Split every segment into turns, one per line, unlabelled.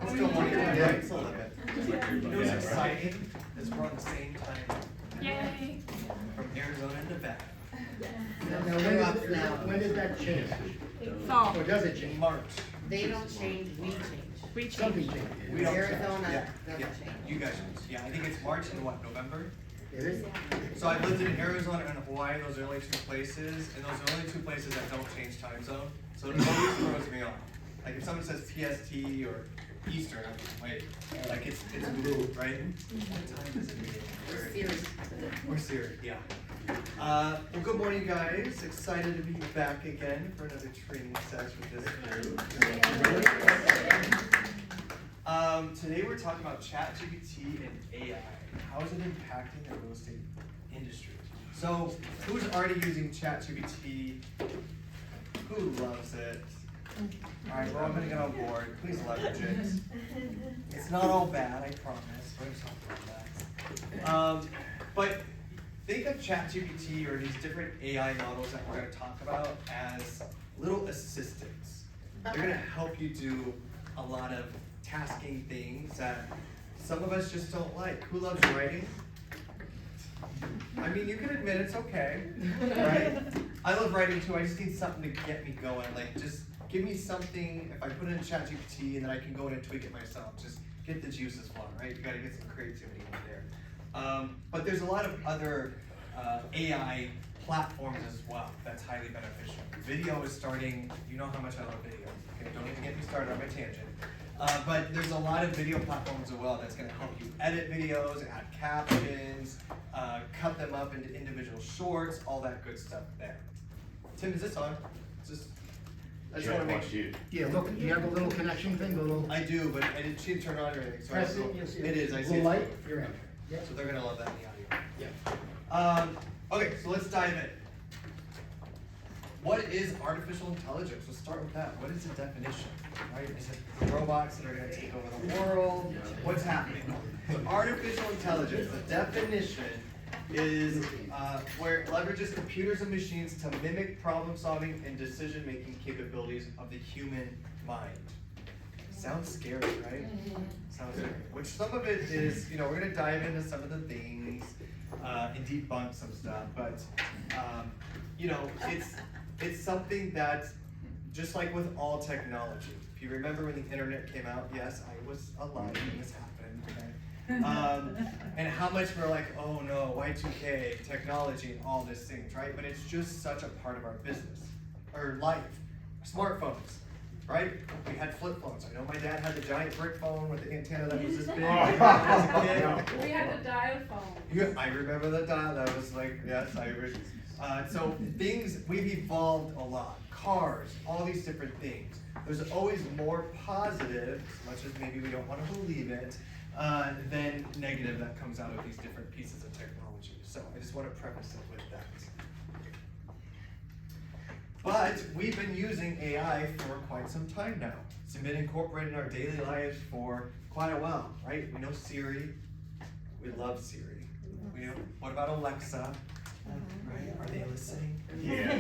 It's still morning time, right? It's 11. It was exciting because we're on the same time.
Yay!
From Arizona to Nevada.
Now, when does that change?
Fall.
Or does it change?
March.
They don't change, we change.
We
Something
change.
changes.
We don't change.
Arizona
Yeah,
doesn't
yeah.
change.
You guys, yeah, I think it's March and what, November?
It is?
So I've lived in Arizona and Hawaii, those are the only two places, and those are the only two places that don't change time zone. So it always throws me off. Like if someone says PST or Eastern, I'm like, wait, like it's blue, right? What time is it?
We're serious.
We're serious, yeah. Well, good morning, guys. Excited to be back again for another training session with this group. Today we're talking about ChapGPT and AI. How is it impacting the real estate industry? So, who's already using ChapGPT? Who loves it? All right, we're all gonna get on board. Please leverage it. It's not all bad, I promise. We're gonna talk about that. But think of ChapGPT or these different AI models that we're gonna talk about as little assistants. They're gonna help you do a lot of tasking things that some of us just don't like. Who loves writing? I mean, you can admit it's okay, right? I love writing too. I just need something to get me going. Like, just give me something. If I put it in ChatGPT and then I can go in and tweak it myself, just get the juices flowing, right? You got to get some creativity in there. But there's a lot of other AI platforms as well that's highly beneficial. Video is starting. You know how much I love video. Okay, don't even get me started on my tangent. But there's a lot of video platforms as well that's going to help you edit videos, add captions, cut them up into individual shorts, all that good stuff there. Tim, is this on? I just want to make sure.
Yeah, look, you have a little connection thing, a little.
I do, but I didn't see it turn on or anything. So
Press it, you'll see
it is. I see
little
it.
light, you're in. Yeah.
So they're going to love that in the audio.
Yeah.
Okay, so let's dive in. What is artificial intelligence? Let's start with that. What is the definition? Right? Is it the robots that are going to take over the world? What's happening? So artificial intelligence, the definition is where it leverages computers and machines to mimic problem-solving and decision-making capabilities of the human mind. Sounds scary, right? Sounds scary. Which some of it is, we're going to dive into some of the things and debunk some stuff, but it's something that, just like with all technology, if you remember when the internet came out, yes, I was alive when this happened, okay? And how much we're like, oh no, Y2K, technology and all these things, right? But it's just such a part of our business, or life. Smartphones, right? We had flip phones. I know my dad had the giant brick phone with the antenna that was this big. As a kid.
We had the dial phone.
Yeah, I remember the dial. That was like, yes, I remember. So things, we've evolved a lot. Cars, all these different things. There's always more positive, as much as maybe we don't want to believe it, than negative that comes out of these different pieces of technology. So I just want to preface it with that. But we've been using AI for quite some time now. It's been incorporated in our daily lives for quite a while, right? We know Siri. We love Siri. We know, what about Alexa? Right? Are they listening?
Yeah.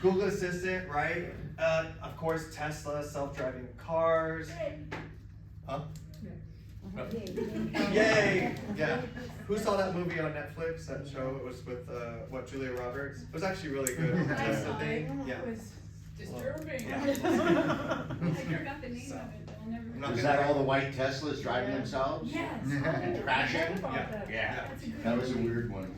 Google Assistant, right? Of course, Tesla, self-driving cars. Huh? No. Yay! Yeah. Who saw that movie on Netflix? That show? It was with Julia Roberts. It was actually really good. The Tesla thing. Yeah.
It was disturbing.
Yeah.
I forgot the name of it. I'll never.
Is that all the white Teslas driving themselves?
Yes.
Crashing?
Yeah.
That was a weird one.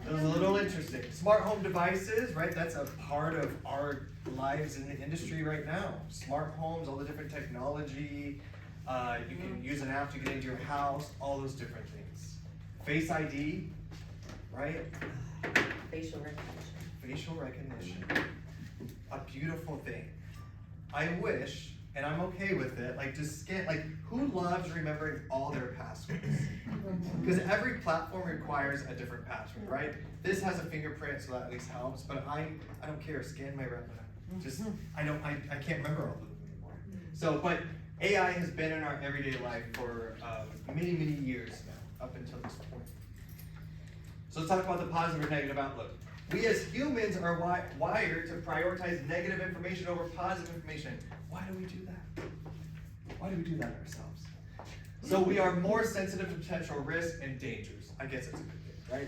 It was a little interesting. Smart home devices, right? That's a part of our lives in the industry right now. Smart homes, all the different technology. You can use an app to get into your house, all those different things. Face ID, right?
Facial recognition.
Facial recognition. A beautiful thing. I wish, and I'm okay with it, like just scan, like who loves remembering all their passwords? Because every platform requires a different password, right? This has a fingerprint, so that at least helps, but I don't care, scan my retina. Just, I can't remember all of them anymore. So, but AI has been in our everyday life for many, many years now, up until this point. So let's talk about the positive or negative outlook. We as humans are wired to prioritize negative information over positive information. Why do we do that? Why could we do that ourselves? So we are more sensitive to potential risks and dangers. I guess it's a good thing, right?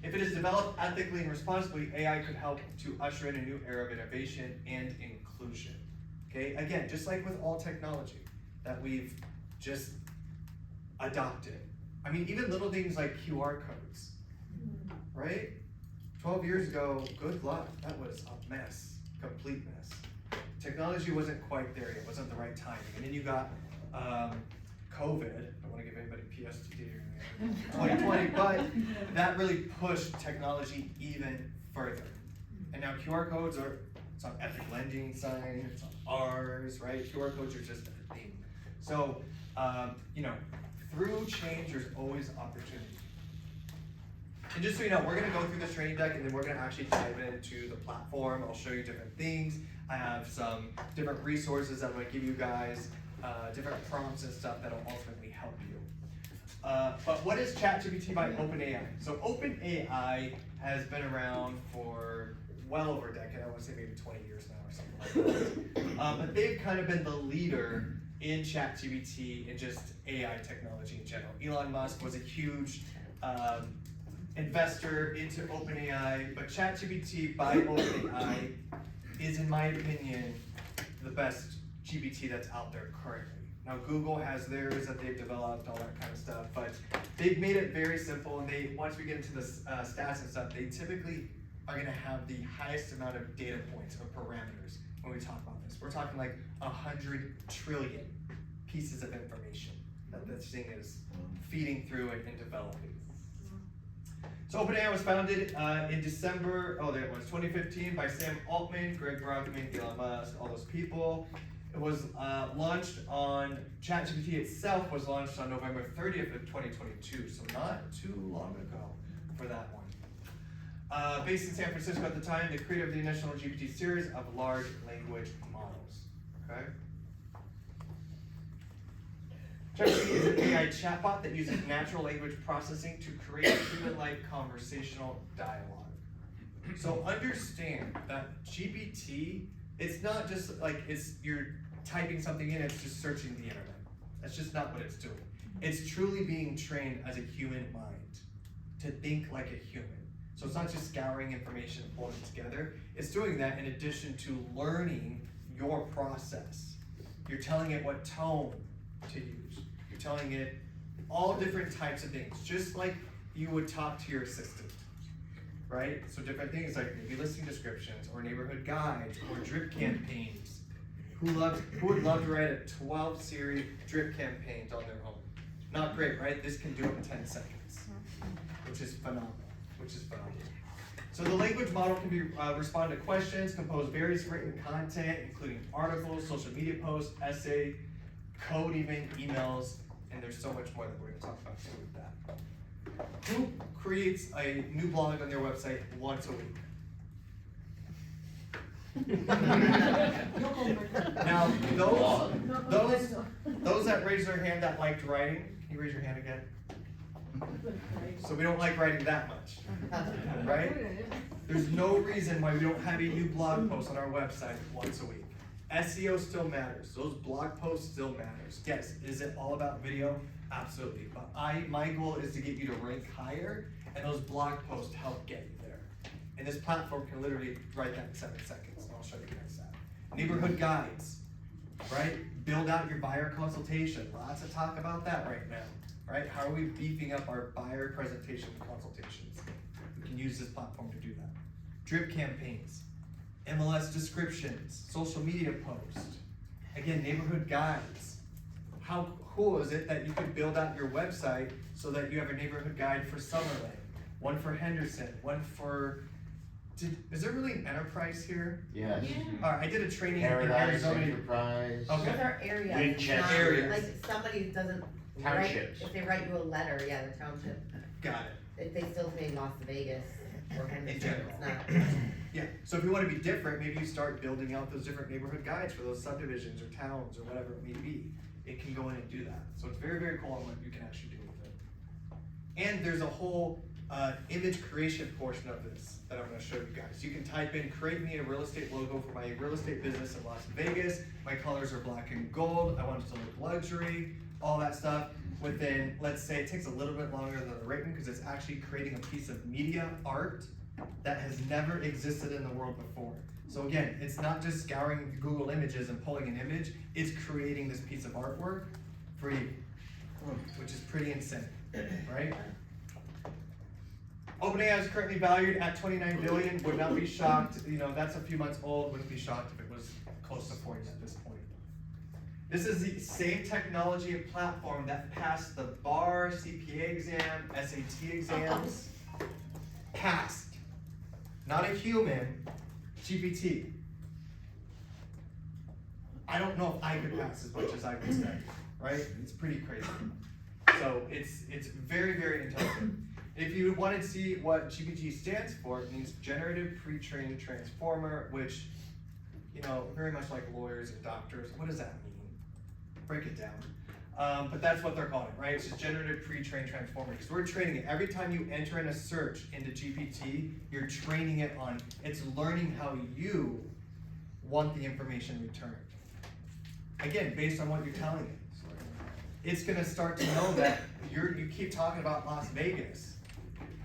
If it is developed ethically and responsibly, AI could help to usher in a new era of innovation and inclusion. Okay, again, just like with all technology that we've just adopted. I mean, even little things like QR codes, right? 12 years ago, good luck, that was a mess, complete mess. Technology wasn't quite there yet, it wasn't the right timing. And then you got COVID, I don't wanna give anybody PSTD or anything, 2020, but that really pushed technology even further. And now QR codes are, it's on ethic lending sign, it's on ours, right? QR codes are just a thing. So, through change, there's always opportunity. And just so you know, we're gonna go through this training deck and then we're gonna actually dive into the platform. I'll show you different things. I have some different resources that I'm gonna give you guys, different prompts and stuff that'll ultimately help you. But what is ChapGPT by OpenAI? So OpenAI has been around for well over a decade. I wanna say maybe 20 years now or something like that. But they've kind of been the leader in ChapGPT and just AI technology in general. Elon Musk was a huge investor into OpenAI, but ChapGPT by OpenAI is, in my opinion, the best GPT that's out there currently. Now Google has theirs that they've developed, all that kind of stuff, but they've made it very simple, and once we get into the stats and stuff, they typically are gonna have the highest amount of data points or parameters when we talk about this. We're talking like 100 trillion pieces of information that this thing is feeding through and developing. So OpenAI was founded in December, 2015 by Sam Altman, Greg Brockman, Elon Musk, all those people. It was launched on, ChatGPT itself was launched on November 30th of 2022, so not too long ago for that one. Based in San Francisco at the time, the creator of the initial GPT series of large language models, okay? ChatGPT is an AI chatbot that uses natural language processing to create human-like conversational dialogue. So understand that GPT, it's not just like you're typing something in, it's just searching the internet. That's just not what it's doing. It's truly being trained as a human mind, to think like a human. So it's not just scouring information and pulling it together. It's doing that in addition to learning your process. You're telling it what tone to use. You're telling it all different types of things, just like you would talk to your assistant, right? So different things like maybe listing descriptions or neighborhood guides or drip campaigns. Who would love to write a 12 series drip campaigns on their own? Not great, right? This can do it in 10 seconds, which is phenomenal. So the language model can be respond to questions, compose various written content, including articles, social media posts, essay, code even, emails, and there's so much more that we're gonna talk about too with that. Who creates a new blog on their website once a week? Now, those that raised their hand that liked writing, can you raise your hand again? So we don't like writing that much, right? There's no reason why we don't have a new blog post on our website once a week. SEO still matters. Those blog posts still matters. Yes, is it all about video? Absolutely. But my goal is to get you to rank higher, and those blog posts help get you there. And this platform can literally write that in 7 seconds. I'll show you guys that. Neighborhood guides, right? Build out your buyer consultation. Lots of talk about that right now, right? How are we beefing up our buyer presentation consultations? We can use this platform to do that. Drip campaigns, MLS descriptions, social media posts, again, neighborhood guides. How cool is it that you can build out your website so that you have a neighborhood guide for Summerlin, one for Henderson, one for, is there really an enterprise here?
Yes.
Yeah.
Alright, I did a training in
Paradise,
Arizona.
Enterprise.
Okay.
Those are areas.
Winchester.
Areas.
Like somebody doesn't write,
Townships.
if they write you a letter, yeah, the township,
Got it.
if they still say Las Vegas or Henderson,
general.
it's not.
Yeah, so if you want to be different, maybe you start building out those different neighborhood guides for those subdivisions or towns or whatever it may be. It can go in and do that. So it's very, very cool on what you can actually do with it. And there's a whole image creation portion of this that I'm gonna show you guys. You can type in, create me a real estate logo for my real estate business in Las Vegas. My colors are black and gold. I want it to look luxury, all that stuff. Within, let's say it takes a little bit longer than the written because it's actually creating a piece of media art that has never existed in the world before. So again, it's not just scouring Google Images and pulling an image, it's creating this piece of artwork for you, which is pretty insane, right? OpenAI is currently valued at 29 billion, would not be shocked, that's a few months old, wouldn't be shocked if it was close to 40 at this point. This is the same technology and platform that passed the bar, CPA exam, SAT exams, passed. Not a human, GPT. I don't know if I could pass as much as I could study, right? It's pretty crazy. So it's very, very intelligent. If you want to see what GPT stands for, it means Generative Pre-trained Transformer, which, very much like lawyers and doctors, what does that mean? Break it down. But that's what they're calling it, right? It's just Generative Pre-trained Transformer, because we're training it. Every time you enter in a search into GPT, you're training it on, it's learning how you want the information returned. Again, based on what you're telling it. It's gonna start to know that you keep talking about Las Vegas.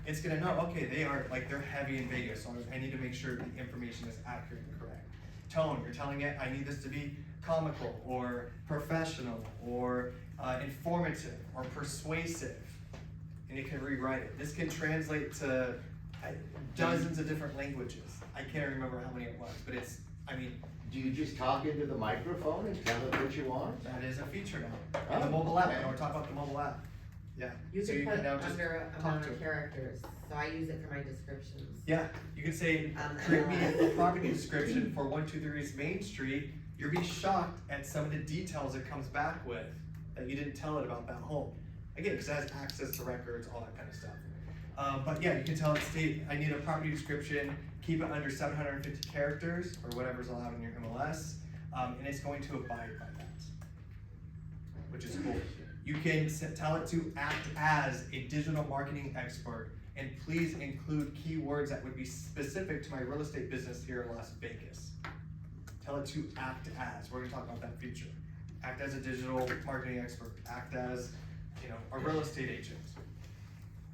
It's gonna know, okay, they're heavy in Vegas, so I need to make sure the information is accurate and correct. Tone, you're telling it, I need this to be comical, or professional, or informative, or persuasive, and it can rewrite it. This can translate to dozens of different languages. I can't remember how many it was, but
Do you just talk into the microphone and tell it what you want?
that is a feature now. In the mobile app, we're talking about the mobile app. Yeah.
You
So
can put
now just
under
talk
amount
to
of
it.
characters, so I use it for my descriptions.
Yeah, you can say, create me a property description for 123 East Main Street. You'll be shocked at some of the details it comes back with that you didn't tell it about that home. Again, because it has access to records, all that kind of stuff. But yeah, you can tell it, state, I need a property description, keep it under 750 characters, or whatever's allowed in your MLS, and it's going to abide by that, which is cool. You can tell it to act as a digital marketing expert, and please include keywords that would be specific to my real estate business here in Las Vegas. Tell it to act as, we're gonna talk about that feature. Act as a digital marketing expert, act as, a real estate agent,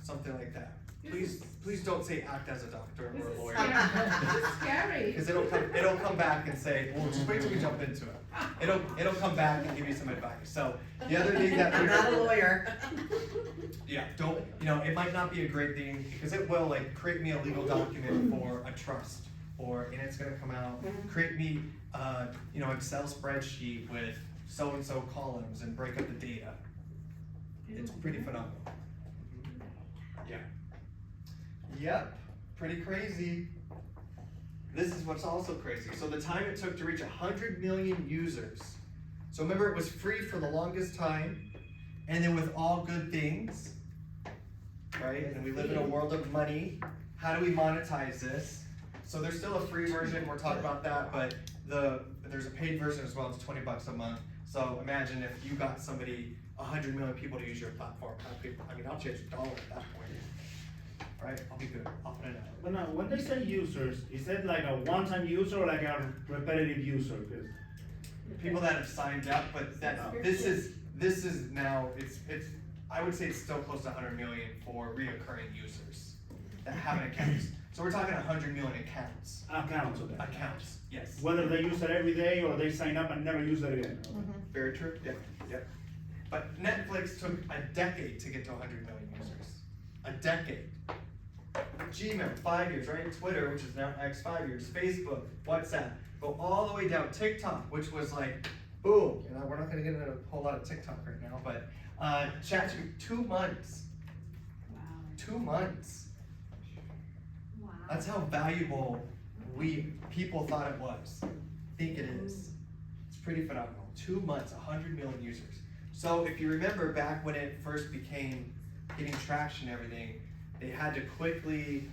something like that. Please don't say act as a doctor or a lawyer.
This is scary.
Because it'll come back and say, well, just wait till we jump into it. It'll come back and give you some advice. So the other thing that
I'm not a lawyer.
yeah, don't, it might not be a great thing, because it will create me a legal document for a trust, and it's gonna come out, create me, Excel spreadsheet with so-and-so columns and break up the data. It's pretty phenomenal. Yeah. Yep, pretty crazy. This is what's also crazy. So the time it took to reach 100 million users. So remember, it was free for the longest time, and then with all good things, right? And we live in a world of money. How do we monetize this? So there's still a free version, we're talking about that, but there's a paid version as well, it's $20 a month. So imagine if you got 100 million people to use your platform. I'll change $1 at that point. Right? I'll be good. I'll put it out.
But now, when they say users, is that like a one-time user or like a repetitive user? 'Cause
People that have signed up, but this is now, it's I would say it's still close to 100 million for reoccurring users that have an account. So we're talking 100 million accounts.
accounts of that.
Accounts, yes.
Whether they use it every day or they sign up and never use it again.
Very true. Yep. But Netflix took a decade to get to 100 million users. A decade. Gmail, 5 years, right? Twitter, which is now X, 5 years. Facebook, WhatsApp, go all the way down. TikTok, which was boom. We're not gonna get into a whole lot of TikTok right now, but ChatGPT, 2 months.
Wow.
2 months.
Wow.
That's how valuable people thought it was. Think it is. It's pretty phenomenal. 2 months, 100 million users. So if you remember back when it first became getting traction and everything, they had to quickly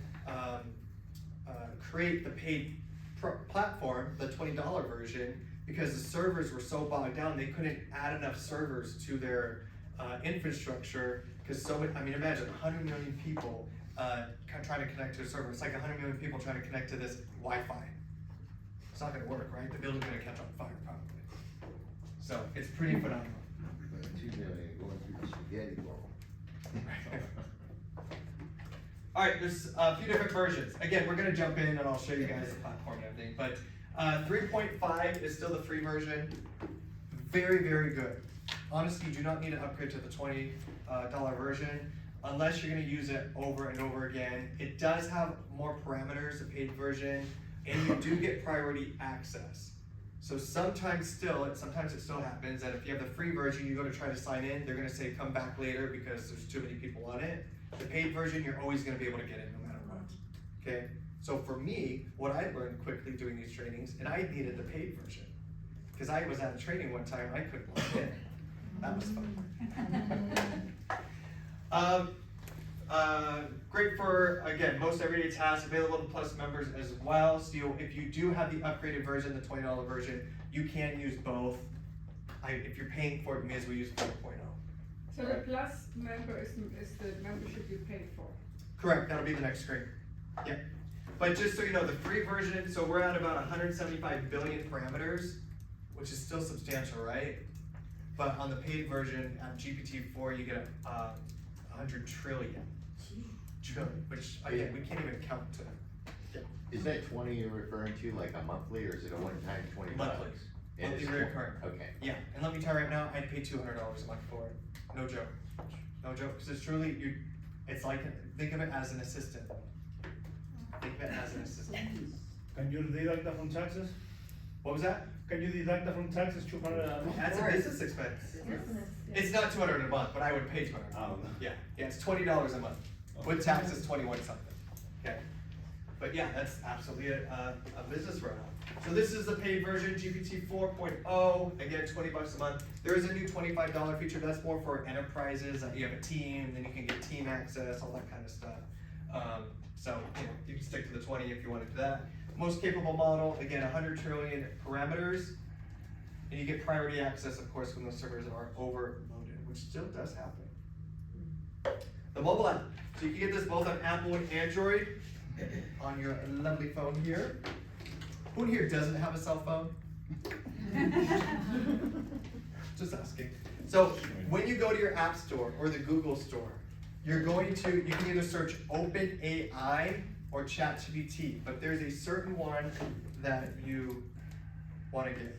create the paid platform, the $20 version, because the servers were so bogged down, they couldn't add enough servers to their infrastructure, because imagine 100 million people trying to connect to a server. It's like 100 million people trying to connect to this Wi-Fi. It's not gonna work, right? The building's gonna catch on fire probably. So it's pretty phenomenal.
2 million going through the spaghetti bowl.
All right, there's a few different versions. Again, we're gonna jump in and I'll show you guys the platform and everything, but 3.5 is still the free version. Very, very good. Honestly, you do not need to upgrade to the $20 version unless you're gonna use it over and over again. It does have more parameters, the paid version, and you do get priority access. So sometimes it still happens that if you have the free version, you go to try to sign in, they're gonna say come back later because there's too many people on it. The paid version, you're always gonna be able to get in no matter what, okay? So for me, what I learned quickly doing these trainings, and I needed the paid version, because I was at a training one time, I couldn't log in. That was fun. Great for, again, most everyday tasks, available to Plus members as well. So if you do have the upgraded version, the $20 version, you can use both. If you're paying for it, you may as well use 4.0.
So the plus member is the membership you pay for.
Correct, that'll be the next screen. Yeah. But just so you know, the free version, so we're at about 175 billion parameters, which is still substantial, right? But on the paid version, at GPT-4, you get 100 trillion, which again, we can't even count to. Yeah.
Is that 20 you're referring to, like a monthly, or is it a one-time 20 bucks?
Monthly.
And
Monthly
it's
recurring.
Okay.
Yeah, and let me tell you right now, I'd pay $200 a month for it. No joke. No joke, because it's truly, it's like, think of it as an assistant. Think of it as an assistant.
Can you deduct that from taxes?
What was that?
Can you deduct that from taxes, 200?
That's a business expense. It's not 200 a month, but I would pay 200.
Oh.
Yeah, it's $20 a month. With taxes, 21 something. Okay. But yeah, that's absolutely a business run-up. So this is the paid version, GPT 4.0. Again, 20 bucks a month. There is a new $25 feature. That's more for enterprises. You have a team, then you can get team access, all that kind of stuff. So you can stick to the 20 if you want to do that. Most capable model, again, 100 trillion parameters. And you get priority access, of course, when the servers are overloaded, which still does happen. The mobile app. So you can get this both on Apple and Android on your lovely phone here. Who in here doesn't have a cell phone? Just asking. So when you go to your App Store or the Google Store, you can either search OpenAI or ChapGPT, but there's a certain one that you want to get.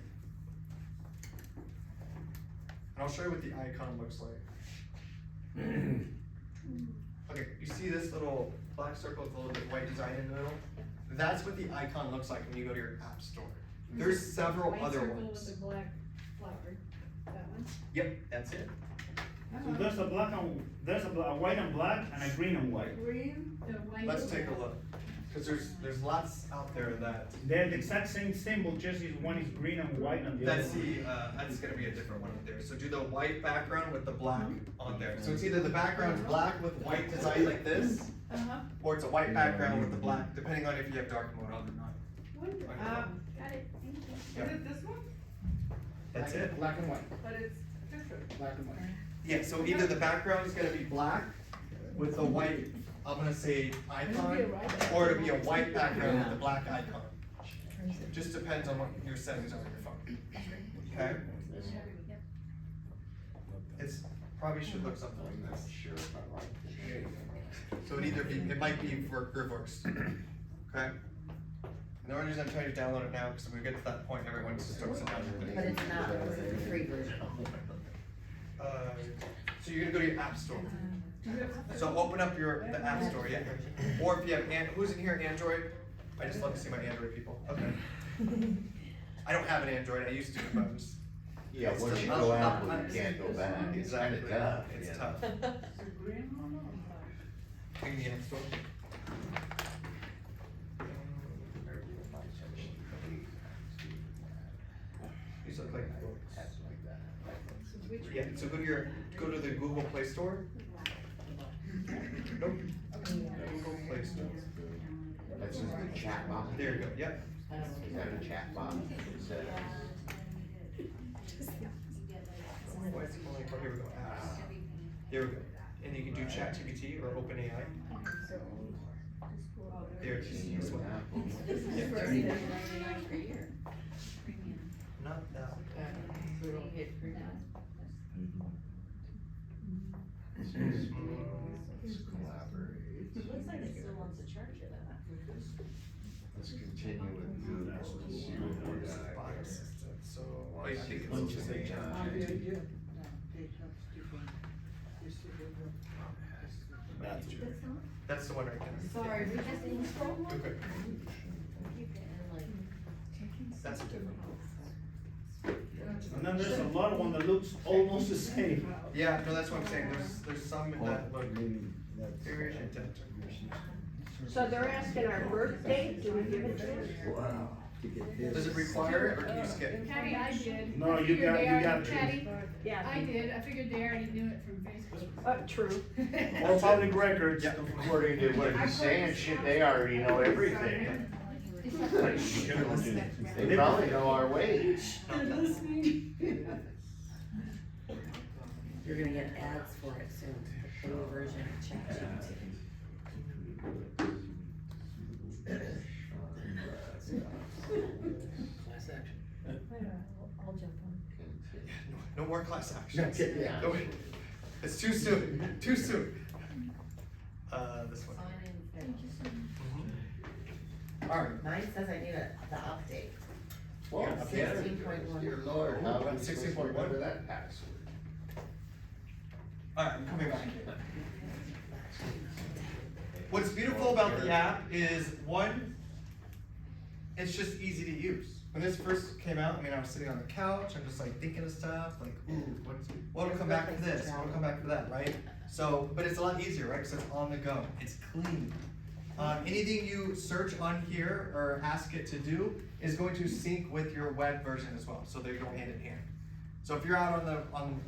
And I'll show you what the icon looks like. Okay, you see this little black circle with a little bit of white design in the middle? That's what the icon looks like when you go to your App Store. There's several other ones.
With the black flower, that one?
Yep, that's it.
So there's a white and black and a green and white.
Green, the white.
Let's take a look. Because there's lots out there that
They're the exact same symbol, just one is green and white and the other
that's gonna be a different one up there. So do the white background with the black on there. So it's either the background's black with white design like this, or it's a white background with the black, depending on if you have dark mode on or not.
Got it, thank you.
Yep.
Is it this one?
That's it.
Black and white,
But it's different.
black and white.
Yeah, so either the background is gonna be black with the white, I'm gonna say icon, or it'll be a white background with the black icon. Just depends on what your settings are on your phone. Okay? It's probably should look something like
I'm not
this.
sure if I like it.
So it might be for reverse. Okay? And the only reason I'm trying to download it now, because when we get to that point, everyone just starts to download it.
But it's not, it's the free version.
So you're gonna go to your App Store. So open up the App Store, yeah. Or if you have, who's in here, Android? I just love to see my Android people. Okay. I don't have an Android, I used to, but I'm just.
Yeah,
it's
once you
tough.
go Apple, you can't go back. It's
Exactly.
kinda tough.
It's
yeah.
tough.
The green one or black?
In the App Store. These look like books.
That's like that.
So which
Yeah, so go to the Google Play Store. Nope. Google Play Store.
That's just the chat box.
There you go, yep.
Is that a chat box? Instead of-
Oh, here we go, apps. Here we go. and you can do ChatGPT or OpenAI. There it is, this one. Yeah. Not that.
Let's collaborate.
Looks like it still wants to charge you that.
Let's continue with Google to see what we got
Bot
here.
assistant, so, oh, yeah, I think it's just a That's the one right there.
Sorry, we just installed one?
Okay. That's a different one.
And then there's a lot of one that looks almost the same.
Yeah, no, that's what I'm saying, there's some that look very identical.
So they're asking our birth date, do we give it to them?
Wow. To get this.
Does it require it, or can you skip?
Patty, I did.
No,
I
you
figured
got-
they
you
already-
got to.
Patty,
Yeah.
I did, I figured they already knew it from Facebook.
True.
Or public records.
Yeah.
According to what he's saying, shit, they already know everything. They probably know our wage.
You're gonna get ads for it soon, the new version of ChapGPT.
Class action.
I'll jump on.
No more class actions.
Yeah.
No, it's too soon, too soon. This one.
Sign in.
Mhm. Alright,
Mine says I need the update.
Well,
Yeah,
16.1.
Dear Lord, how
What,
are we supposed to
16.1?
remember that password?
alright, I'm coming back. What's beautiful about the app is, one, it's just easy to use. When this first came out, I mean, I was sitting on the couch, I'm just like thinking of stuff, like, ooh, what'll come back for this, what'll come back for that, right? So, but it's a lot easier, right, because it's on the go, it's clean. Anything you search on here or ask it to do is going to sync with your web version as well, so they go hand in hand. So if you're out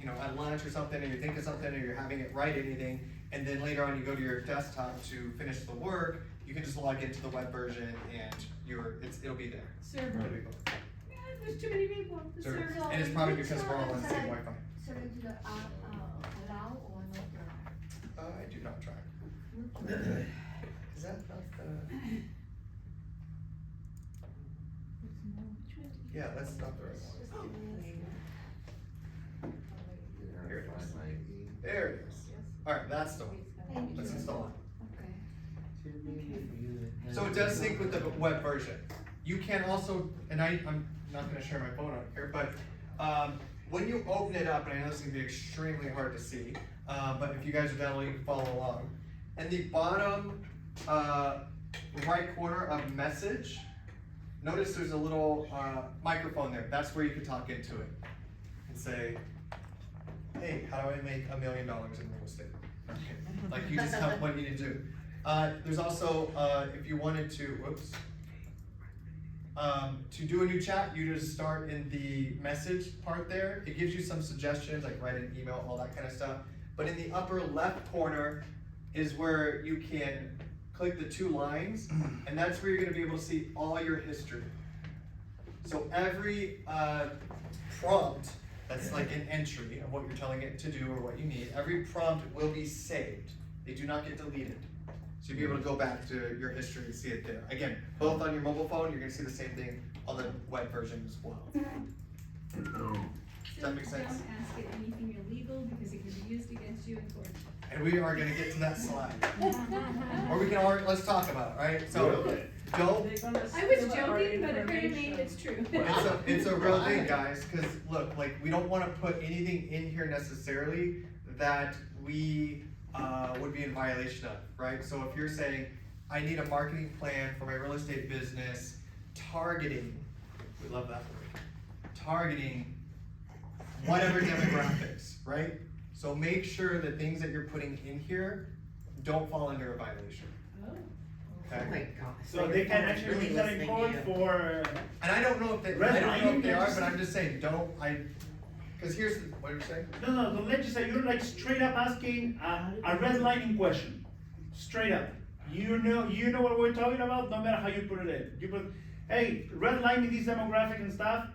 you know, at lunch or something, and you're thinking something, or you're having it write anything, and then later on you go to your desktop to finish the work, you can just log into the web version and it'll be there.
Server.
It'll be both.
Yeah, there's too many people, the
Sure.
server.
And it's probably because we're all on the same Wi-Fi.
Select the allow or not allow.
I do not track. Is that not the? Yeah, that's not the right one.
You're gonna find my E.
There it is. Alright, that's the one. Let's install
Okay.
it. So it does sync with the web version. You can also, and I'm not gonna share my phone on here, but when you open it up, and I know this is gonna be extremely hard to see, but if you guys are downloading, you can follow along. In the bottom right corner of message, notice there's a little microphone there. That's where you can talk into it and say, hey, how do I make $1 million in real estate? Okay. Like you just have what you need to do. There's also, if you wanted to, to do a new chat, you just start in the message part there. It gives you some suggestions, like write an email, all that kind of stuff. But in the upper left corner is where you can click the 2 lines, and that's where you're gonna be able to see all your history. So every prompt that's like an entry of what you're telling it to do or what you need, every prompt will be saved. They do not get deleted. So you'll be able to go back to your history and see it there. Again, both on your mobile phone, you're gonna see the same thing on the web version as well. Does that make sense?
Don't ask it anything illegal because it can be used against you in court.
And we are gonna get to that slide. Or we can already, let's talk about it, right? So, don't,
I was joking, but apparently it's true.
it's a real thing, guys, cause look, like, we don't wanna put anything in here necessarily that we, would be in violation of, right? So if you're saying, I need a marketing plan for my real estate business, targeting, we love that word, targeting whatever demographics, right? So make sure that things that you're putting in here don't fall under a violation,
Oh.
Oh my
okay?
gosh.
So they can actually
Really
use that in
listening
court
to you.
for,
And I don't know if they,
Red
I don't know if they
line,
are, but I'm just saying, cause here's, what are you saying?
no, let's just say you're like straight up asking a redlining question, straight up. You know what we're talking about, no matter how you put it in. You put, hey, redlining these demographic and stuff,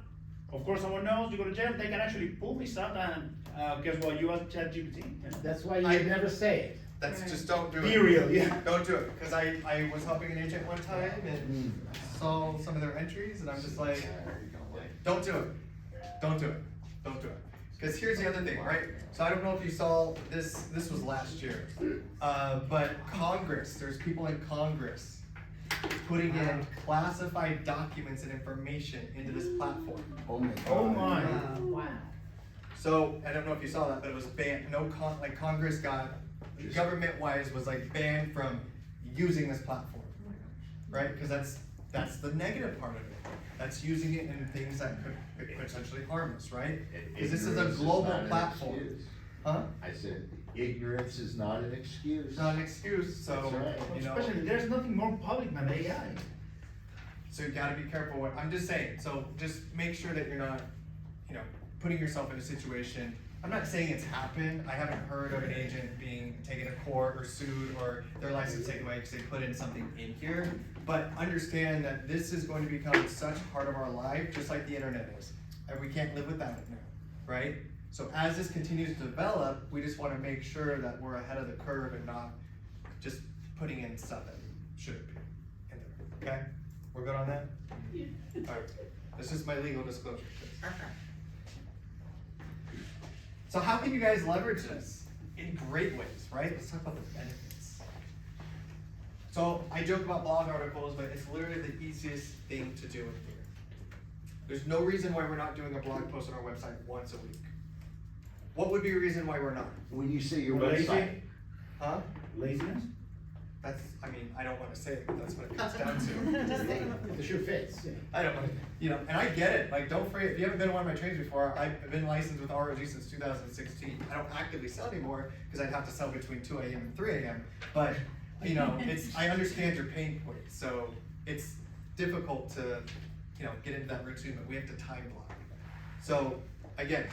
Of course, someone knows, you go to jail, they can actually pull this out and, guess what, you ask ChatGPT.
That's why you
I-
never say it.
That's
Right.
just don't do it.
Be real, yeah.
Don't do it, because I was helping an agent one time and saw some of their entries and I'm just like, don't do it. Don't do it. Don't do it. Because here's the other thing, right? So I don't know if you saw this was last year. But Congress, there's people in Congress putting in classified documents and information into this platform.
Oh my
Oh
God.
my.
Wow.
So I don't know if you saw that, but it was banned. Like Congress got government-wise was like banned from using this platform, right? Because that's the negative part of it. That's using it in things that could potentially harm us, right? Because this is a
Ignorance
global
not an
platform.
excuse.
Huh?
I said, ignorance is not an excuse.
It's not an excuse, so
That's right.
you know.
Especially, there's nothing more public than AI.
So you gotta be careful what, I'm just saying, so just make sure that you're not, you know, putting yourself in a situation. I'm not saying it's happened, I haven't heard of an agent being taken to court or sued or their license taken away because they put in something in here. But understand that this is going to become such a part of our life, just like the internet is. And we can't live without it now, right? So as this continues to develop, we just wanna make sure that we're ahead of the curve and not just putting in stuff that shouldn't be in there, okay? We're good on that? Alright, this is my legal disclosure. So how can you guys leverage this? In great ways, right? Let's talk about the benefits. So I joke about blog articles, but it's literally the easiest thing to do in here. There's no reason why we're not doing a blog post on our website once a week. What would be a reason why we're not?
When you say your
Lazy?
website,
Huh?
Laziness?
That's, I mean, I don't wanna say it, but that's what it comes down to.
Just say it. If the shoe fits.
I don't, you know, and I get it, like, don't forget, if you haven't been to one of my trainings before, I've been licensed with ROC since 2016. I don't actively sell anymore, because I'd have to sell between 2 AM and 3 AM, but, you know, I understand your pain point, so it's difficult to, you know, get into that routine, but we have to time block. So, again,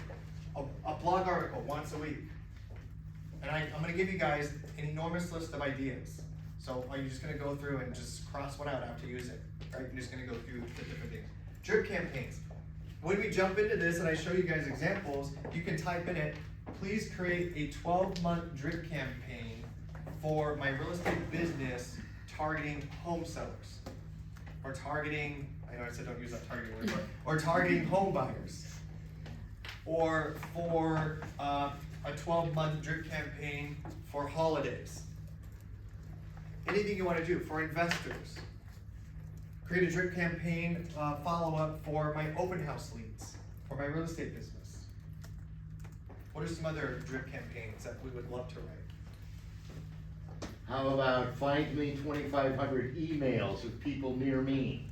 a blog article once a week, and I'm gonna give you guys an enormous list of ideas. So are you just gonna go through and just cross one out after you use it, right? You're just gonna go through the different things. Drip campaigns. When we jump into this and I show you guys examples, you can type in it, please create a 12-month drip campaign for my real estate business targeting home sellers. Or targeting, I know I said don't use that targeting word, but, or targeting home buyers. Or for a 12-month drip campaign for holidays. Anything you wanna do for investors. Create a drip campaign, follow-up for my open house leads, for my real estate business. What are some other drip campaigns that we would love to write?
how about find me 2,500 emails of people near me?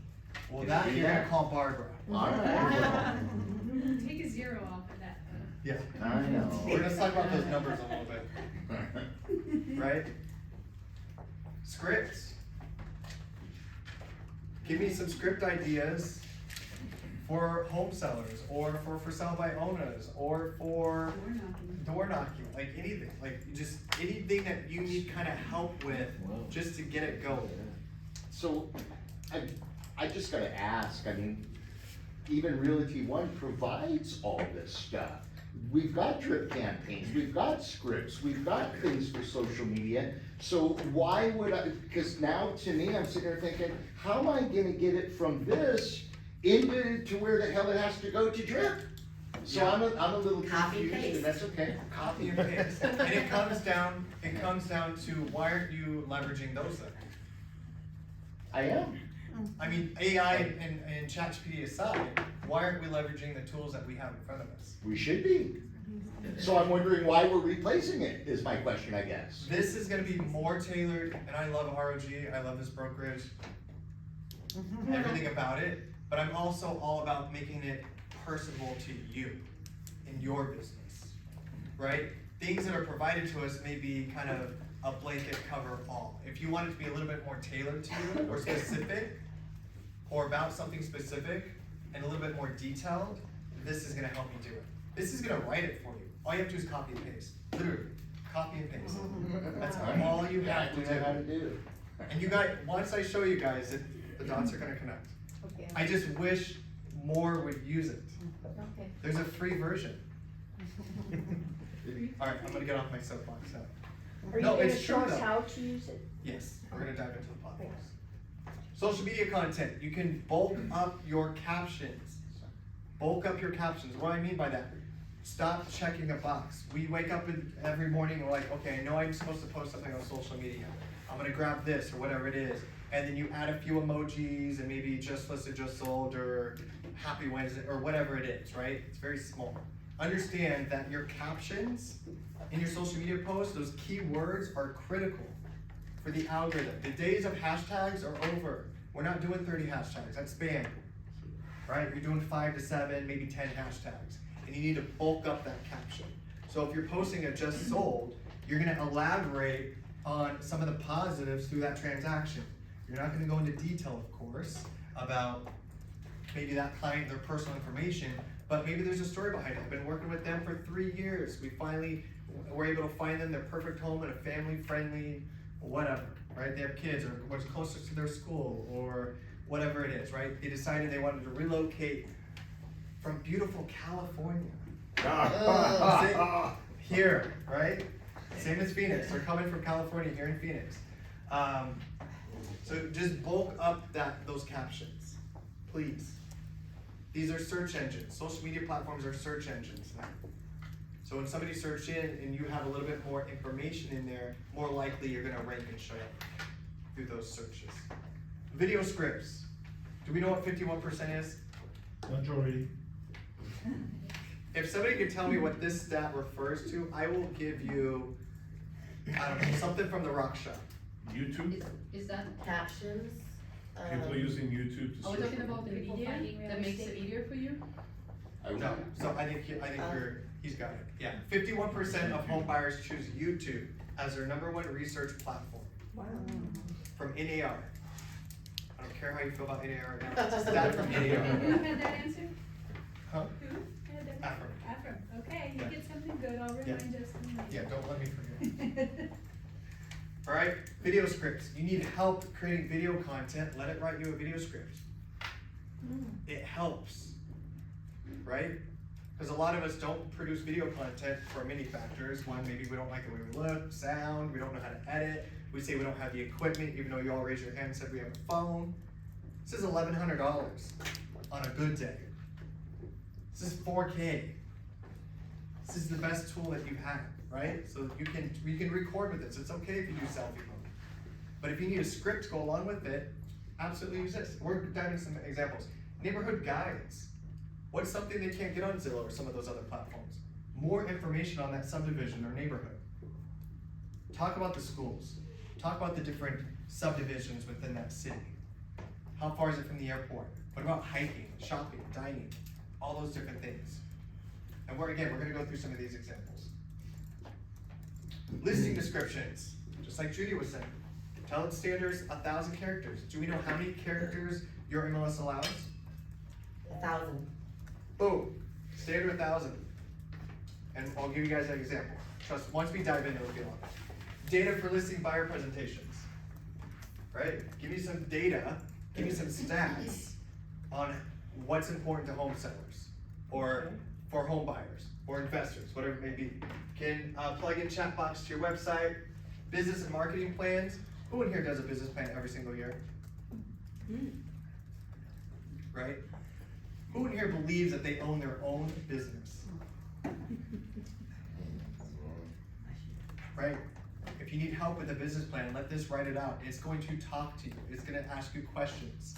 Well,
Can
that
you do
you're gonna
that?
call Barbara.
All right.
Take a 0 off of that.
Yeah.
I know.
We're gonna talk about those numbers a little bit, right? Scripts. Give me some script ideas for home sellers, or for sell by owners, or for door knocking, like anything, like just anything that you need kind of help with, just to get it going.
So, I just gotta ask, I mean, even Realty One provides all this stuff. We've got drip campaigns, we've got scripts, we've got things for social media. So why would I, because now to me, I'm sitting there thinking, how am I gonna get it from this into to where the hell it has to go to drip? So
Yeah.
I'm a little
Copy
confused,
paste.
and that's okay.
Copy and paste, and it comes down to why aren't you leveraging those then?
I am.
I mean, AI and ChapGPT aside, why aren't we leveraging the tools that we have in front of us?
We should be. So I'm wondering why we're replacing it, is my question, I guess.
This is gonna be more tailored, and I love ROG, I love this brokerage, everything about it, but I'm also all about making it personable to you in your business, right? Things that are provided to us may be kind of a blanket cover all. If you want it to be a little bit more tailored to you or specific, or about something specific and a little bit more detailed, this is gonna help you do it. This is gonna write it for you. All you have to do is copy and paste, literally, copy and paste. That's all you have to
Exactly how to
do.
do.
And you guys, once I show you guys, the dots are gonna connect.
Okay.
I just wish more would use it.
Okay.
There's a free version. Alright, I'm gonna get off my soapbox now.
Are you
No,
gonna
it's
show
true
us
though.
how to use it?
Yes, we're gonna dive into the platforms. Social media content, you can bulk up your captions. Bulk up your captions. What do I mean by that? Stop checking a box. We wake up every morning and we're like, okay, I know I'm supposed to post something on social media. I'm gonna grab this or whatever it is. And then you add a few emojis and maybe just listed, just sold, or happy Wednesday, or whatever it is, right? It's very small. Understand that your captions in your social media posts, those keywords are critical for the algorithm. The days of hashtags are over. We're not doing 30 hashtags, that's spam, right? You're doing 5 to 7, maybe 10 hashtags, and you need to bulk up that caption. So if you're posting a just sold, you're gonna elaborate on some of the positives through that transaction. You're not gonna go into detail, of course, about maybe that client, their personal information, but maybe there's a story behind it. I've been working with them for 3 years. We finally were able to find them their perfect home in a family-friendly, whatever, right? They have kids, or what's closest to their school, or whatever it is, right? They decided they wanted to relocate from beautiful California. Here, right? Same as Phoenix. They're coming from California here in Phoenix. So just bulk up those captions, please. These are search engines. Social media platforms are search engines now. So when somebody searches in and you have a little bit more information in there, more likely you're gonna rank and show up through those searches. Video scripts. Do we know what 51% is?
Majority.
If somebody could tell me what this stat refers to, I will give you, I don't know, something from the ROC shop.
YouTube?
Is that captions?
People using YouTube to
Are we
search
talking
for-
about the
People
media
finding real
that makes it
estate.
easier for you?
No, so I think he's got it. Yeah, 51% of home buyers choose YouTube as their #1 research platform.
Wow.
From NAR. I don't care how you feel about NAR right now, it's a stat from
Who
NAR.
had that answer?
Huh?
Who had that?
Afro.
Afro, okay, you
Yeah.
get something good, I'll
Yeah.
remind Justin.
Yeah, don't let me forget. Alright, video scripts. You need help creating video content, let it write you a video script. It helps, right? Because a lot of us don't produce video content for many factors. One, maybe we don't like the way we look, sound, we don't know how to edit. We say we don't have the equipment, even though you all raised your hand and said we have a phone. This is $1,100 on a good day. This is 4K. This is the best tool that you have, right? So you can record with this. It's okay if you do selfie mode. But if you need a script to go along with it, absolutely use this. We're diving some examples. Neighborhood guides. What's something they can't get on Zillow or some of those other platforms? More information on that subdivision or neighborhood. Talk about the schools. Talk about the different subdivisions within that city. How far is it from the airport? What about hiking, shopping, dining? All those different things. And we're gonna go through some of these examples. Listing descriptions, just like Judy was saying. Talent standards, 1,000 characters. Do we know how many characters your MLS allows?
1,000.
Boom, standard 1,000. And I'll give you guys an example. Trust, once we dive in, it'll be a lot. Data for listing buyer presentations, right? Give me some data, give me some stats on what's important to home sellers, or for home buyers, or investors, whatever it may be. Can plug in chat box to your website, business and marketing plans. Who in here does a business plan every single year? Right? Who in here believes that they own their own business? Right? If you need help with a business plan, let this write it out. It's going to talk to you. It's gonna ask you questions.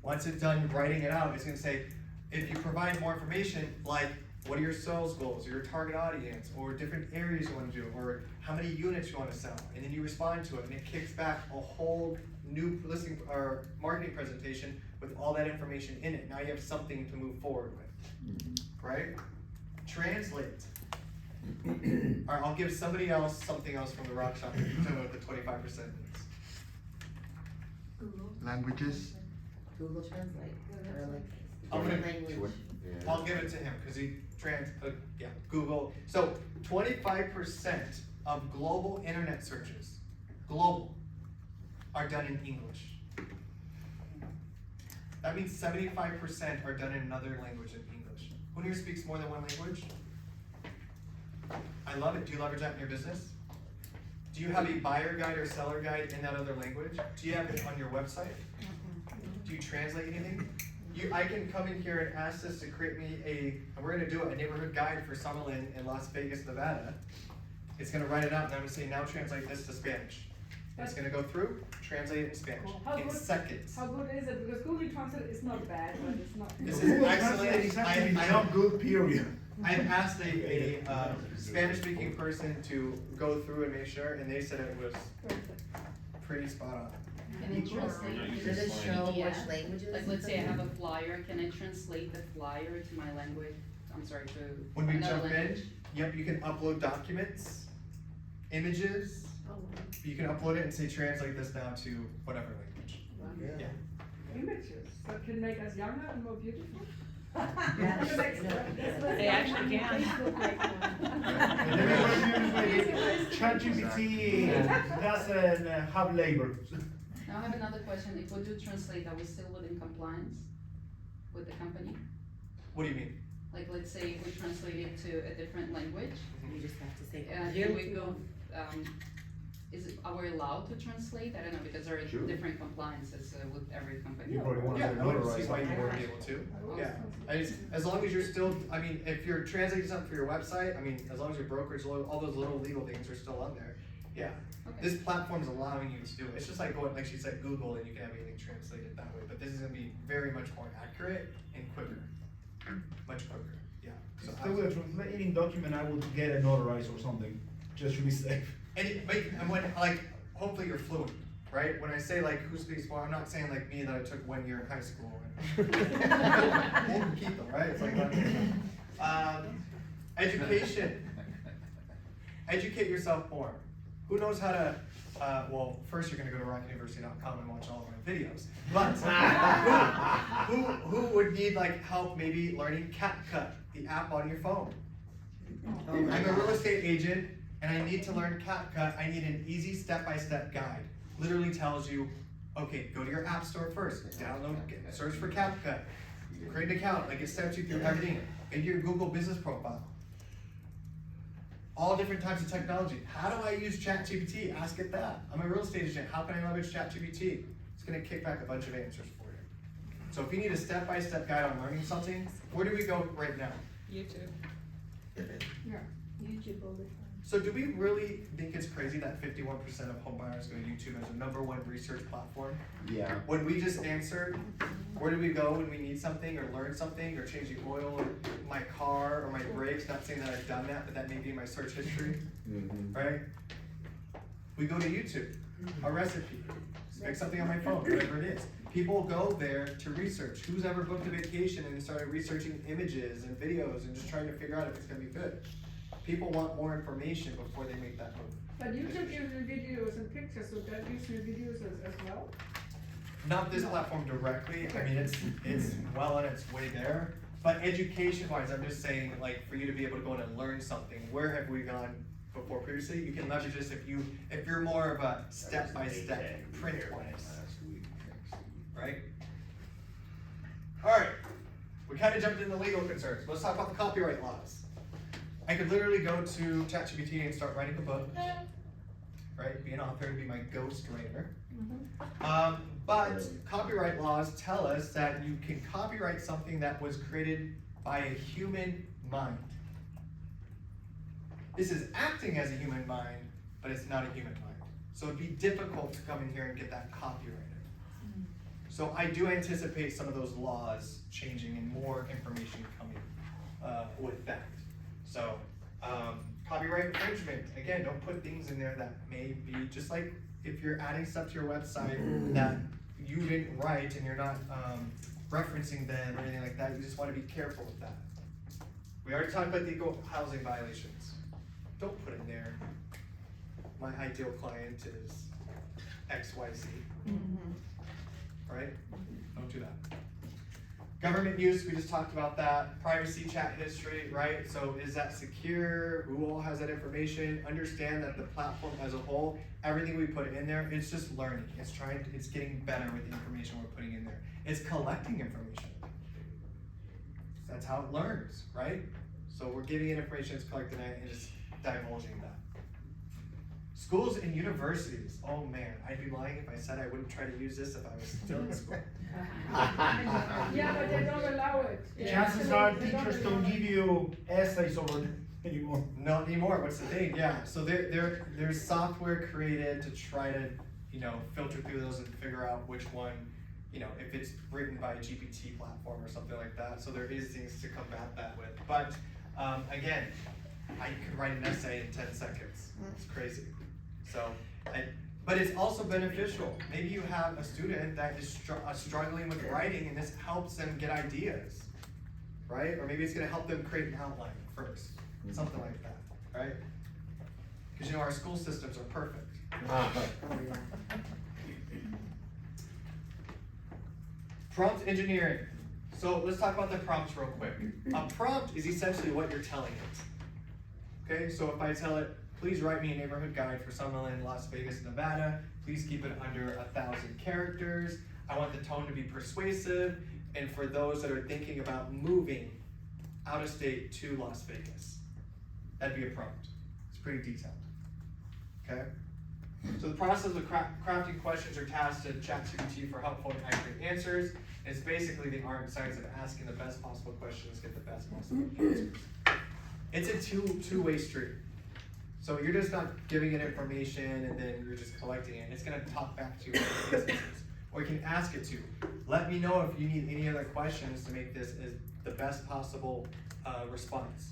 Once it's done writing it out, it's gonna say, if you provide more information, like what are your sales goals, or your target audience, or different areas you wanna do, or how many units you wanna sell, and then you respond to it, and it kicks back a whole new listing or marketing presentation with all that information in it. Now you have something to move forward with, right? Translate. Alright, I'll give somebody else something else from the ROC shop to tell me what the 25% means.
Languages?
Google Translate, or like,
I'm gonna-
different language.
I'll give it to him, cause Google. So 25% of global internet searches, global, are done in English. That means 75% are done in another language than English. Who here speaks more than one language? I love it. Do you leverage that in your business? Do you have a buyer guide or seller guide in that other language? Do you have it on your website? Do you translate anything? I can come in here and ask this to create me and we're gonna do a neighborhood guide for Summerlin in Las Vegas, Nevada. It's gonna write it out and I'm gonna say, now translate this to Spanish. It's gonna go through, translate it in Spanish,
How
in
good-
seconds.
How good is it? Because Google Translate is not bad, but it's not.
This
Google
is
Translate
excellent.
is actually
I
not good, period.
I've asked a Spanish-speaking person to go through and make sure, and they said it was pretty spot on.
Can it translate?
Does it show which
Yeah.
languages?
Like, let's say I have a flyer, can I translate the flyer to my language? I'm sorry, to
When we
another
jump
language?
in, yep, you can upload documents, images. You can upload it and say translate this now to whatever language. Yeah.
Images that can make us younger and more beautiful.
They actually can.
ChapGPT doesn't have labor.
Now I have another question, if we do translate, are we still within compliance with the company?
What do you mean?
Like, let's say if we translate it to a different language,
You just have to say.
can we go, are we allowed to translate? I don't know, because there are
Sure.
different compliances with every company.
You probably want
Yeah,
to
I wouldn't
notarize
see why you
something.
wouldn't be able to. Yeah, as long as you're still, I mean, if you're translating something for your website, I mean, as long as your brokerage, all those little legal things are still on there. Yeah,
Okay.
this platform's allowing you to do it. It's just like going, like she said, Google, and you can have anything translated that way. But this is gonna be very much more accurate and quicker, much quicker. Yeah. So
Still with a translating document, I would get it notarized or something, just to be safe.
and when like, hopefully you're fluent, right? When I say like who speaks more, I'm not saying like me that I took 1 year in high school. Old people, right? It's like education. Educate yourself more. Who knows how to? Well, first you're gonna go to rockuniversity.com and watch all of my videos. But who would need like help maybe learning CapCut, the app on your phone? I'm a real estate agent and I need to learn CapCut. I need an easy step-by-step guide. Literally tells you, okay, go to your app store first, download, search for CapCut, create an account, like it steps you through everything. Get your Google business profile. All different types of technology. How do I use ChatGPT? Ask it that. I'm a real estate agent. How can I leverage ChatGPT? It's gonna kick back a bunch of answers for you. So if you need a step-by-step guide on learning something, where do we go right now?
YouTube.
Yeah.
YouTube all the time.
So do we really think it's crazy that 51% of home buyers go to YouTube as a #1 research platform?
Yeah.
When we just answered, where do we go when we need something or learn something or change the oil in my car or my brakes? Not saying that I've done that, but that may be in my search history, right? We go to YouTube, a recipe, make something on my phone, whatever it is. People go there to research. Who's ever booked a vacation and started researching images and videos and just trying to figure out if it's gonna be good? People want more information before they make that move.
But YouTube gives me videos and pictures, so that gives me videos as well.
Not this platform directly, I mean, it's well on its way there, but education wise, I'm just saying, like, for you to be able to go in and learn something, where have we gone before previously? You can leverage this if you're more of a step-by-step print wise, right? Alright, we kinda jumped into legal concerns, let's talk about the copyright laws. I could literally go to ChatGPT and start writing a book, right? Be an author, be my ghostwriter. But copyright laws tell us that you can copyright something that was created by a human mind. This is acting as a human mind, but it's not a human mind. So it'd be difficult to come in here and get that copyrighted. So I do anticipate some of those laws changing and more information coming with that. So, copyright infringement, again, don't put things in there that may be, just like if you're adding stuff to your website that you didn't write and you're not referencing them or anything like that, you just wanna be careful with that. We already talked about the equal housing violations. Don't put in there, my ideal client is XYZ. Right? Don't do that. Government use, we just talked about that. Privacy, chat history, right? So is that secure? Who all has that information? Understand that the platform as a whole, everything we put in there, it's just learning. It's getting better with the information we're putting in there. It's collecting information. That's how it learns, right? So we're giving it information, it's collecting it, and it's divulging that. Schools and universities, oh man, I'd be lying if I said I wouldn't try to use this if I was still in school.
Yeah, but they don't allow it.
Chances are teachers don't give you essays over it anymore.
Not anymore, what's the thing? Yeah, so there's software created to try to, filter through those and figure out which one, if it's written by a GPT platform or something like that. So there is things to combat that with. But again, I could write an essay in 10 seconds. It's crazy. So, but it's also beneficial. Maybe you have a student that is struggling with writing and this helps them get ideas, right? Or maybe it's gonna help them create an outline first, something like that, right? Because our school systems are perfect. Prompt engineering. So let's talk about the prompts real quick. A prompt is essentially what you're telling it. Okay, so if I tell it, please write me a neighborhood guide for Summerlin, Las Vegas, Nevada. Please keep it under 1,000 characters. I want the tone to be persuasive. And for those that are thinking about moving out of state to Las Vegas, that'd be a prompt. It's pretty detailed. Okay? So the process of crafting questions or tasks to ChapGPT for helpful and accurate answers is basically the art and science of asking the best possible questions, get the best possible answers. It's a two-way street. So you're just not giving it information and then you're just collecting it. It's gonna talk back to you in instances. Or you can ask it to. Let me know if you need any other questions to make this as the best possible response.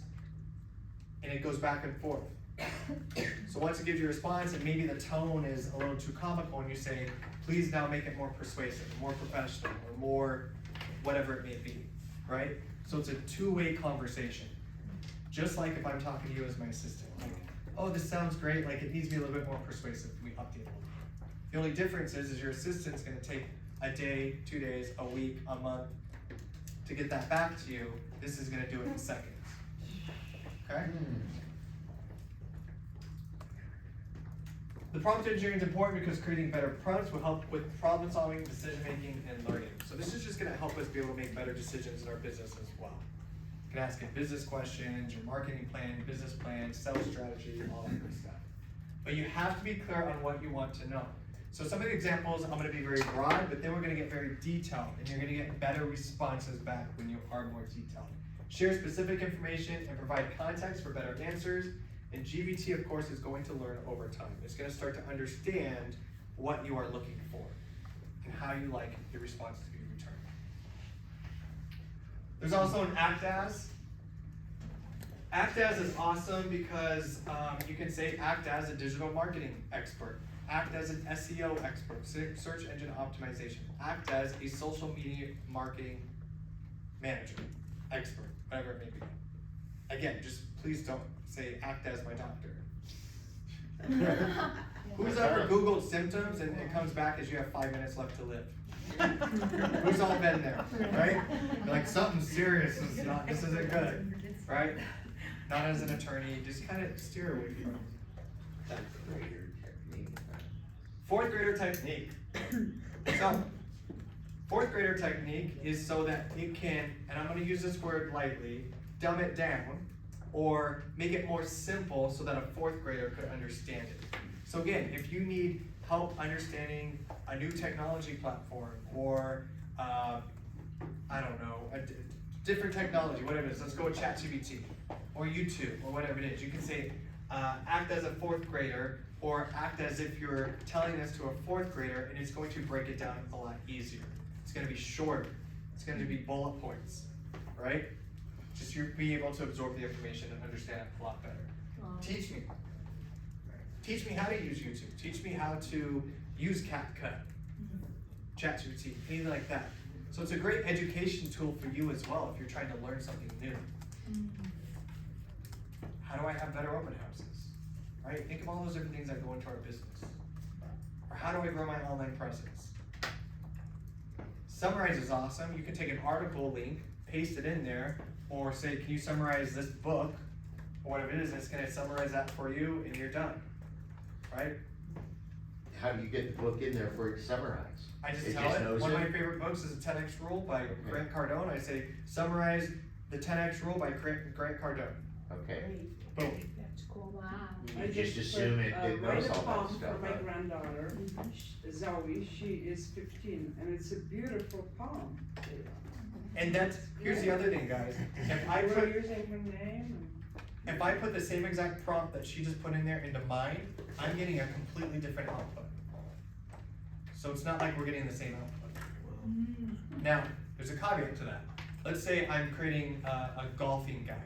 And it goes back and forth. So once it gives you a response and maybe the tone is a little too comical and you say, please now make it more persuasive, more professional, or more whatever it may be, right? So it's a two-way conversation. Just like if I'm talking to you as my assistant, like, oh, this sounds great, like it needs to be a little bit more persuasive, we update a little bit. The only difference is your assistant's gonna take a day, 2 days, a week, a month to get that back to you. This is gonna do it in seconds, okay? The prompt engineering is important because creating better prompts will help with problem solving, decision making, and learning. So this is just gonna help us be able to make better decisions in our business as well. You can ask it business questions, your marketing plan, business plan, sales strategy, all that good stuff. But you have to be clear on what you want to know. So some of the examples, I'm gonna be very broad, but then we're gonna get very detailed, and you're gonna get better responses back when you are more detailed. Share specific information and provide context for better answers. And GPT, of course, is going to learn over time. It's gonna start to understand what you are looking for and how you like your response to be returned. There's also an act as. Act as is awesome because you can say act as a digital marketing expert, act as an SEO expert, search engine optimization, act as a social media marketing manager, expert, whatever it may be. Again, just please don't say act as my doctor. Who's ever Googled symptoms and it comes back as you have 5 minutes left to live? Who's all been there, right? You're like something serious is not, this isn't good, right? Not as an attorney, just kind of steer away from that. Fourth grader technique. So, fourth grader technique is so that it can, and I'm gonna use this word lightly, dumb it down, or make it more simple so that a fourth grader could understand it. So again, if you need help understanding a new technology platform, or I don't know, a different technology, whatever it is, let's go with ChapGPT, or YouTube, or whatever it is. You can say, act as a fourth grader, or act as if you're telling this to a fourth grader, and it's going to break it down a lot easier. It's gonna be shorter, it's gonna be bullet points, right? Just you be able to absorb the information and understand it a lot better. Teach me. Teach me how to use YouTube. Teach me how to use CapCut, ChatGPT, anything like that. So it's a great education tool for you as well if you're trying to learn something new. How do I have better open houses? Right? Think of all those different things that go into our business. Or how do I grow my online presence? Summarize is awesome. You can take an article link, paste it in there, or say, can you summarize this book, or whatever it is, and it's gonna summarize that for you, and you're done, right?
How do you get the book in there for it to summarize?
I just
It
tell
just
it.
knows
One of
it?
my favorite books is The 10X Rule by Grant Cardone. I say, summarize the 10X Rule by Grant Cardone.
Okay,
Boom.
That's cool.
Wow.
you just assume it
Write
knows
a
all that
poem
stuff,
for my
right?
granddaughter, Zoe, she is 15, and it's a beautiful poem.
And that's, here's the other thing, guys.
We're using her name
If I put the same exact prompt that she just put in there into mine, I'm getting a completely different output. So it's not like we're getting the same output. Now, there's a caveat to that. Let's say I'm creating a golfing guide.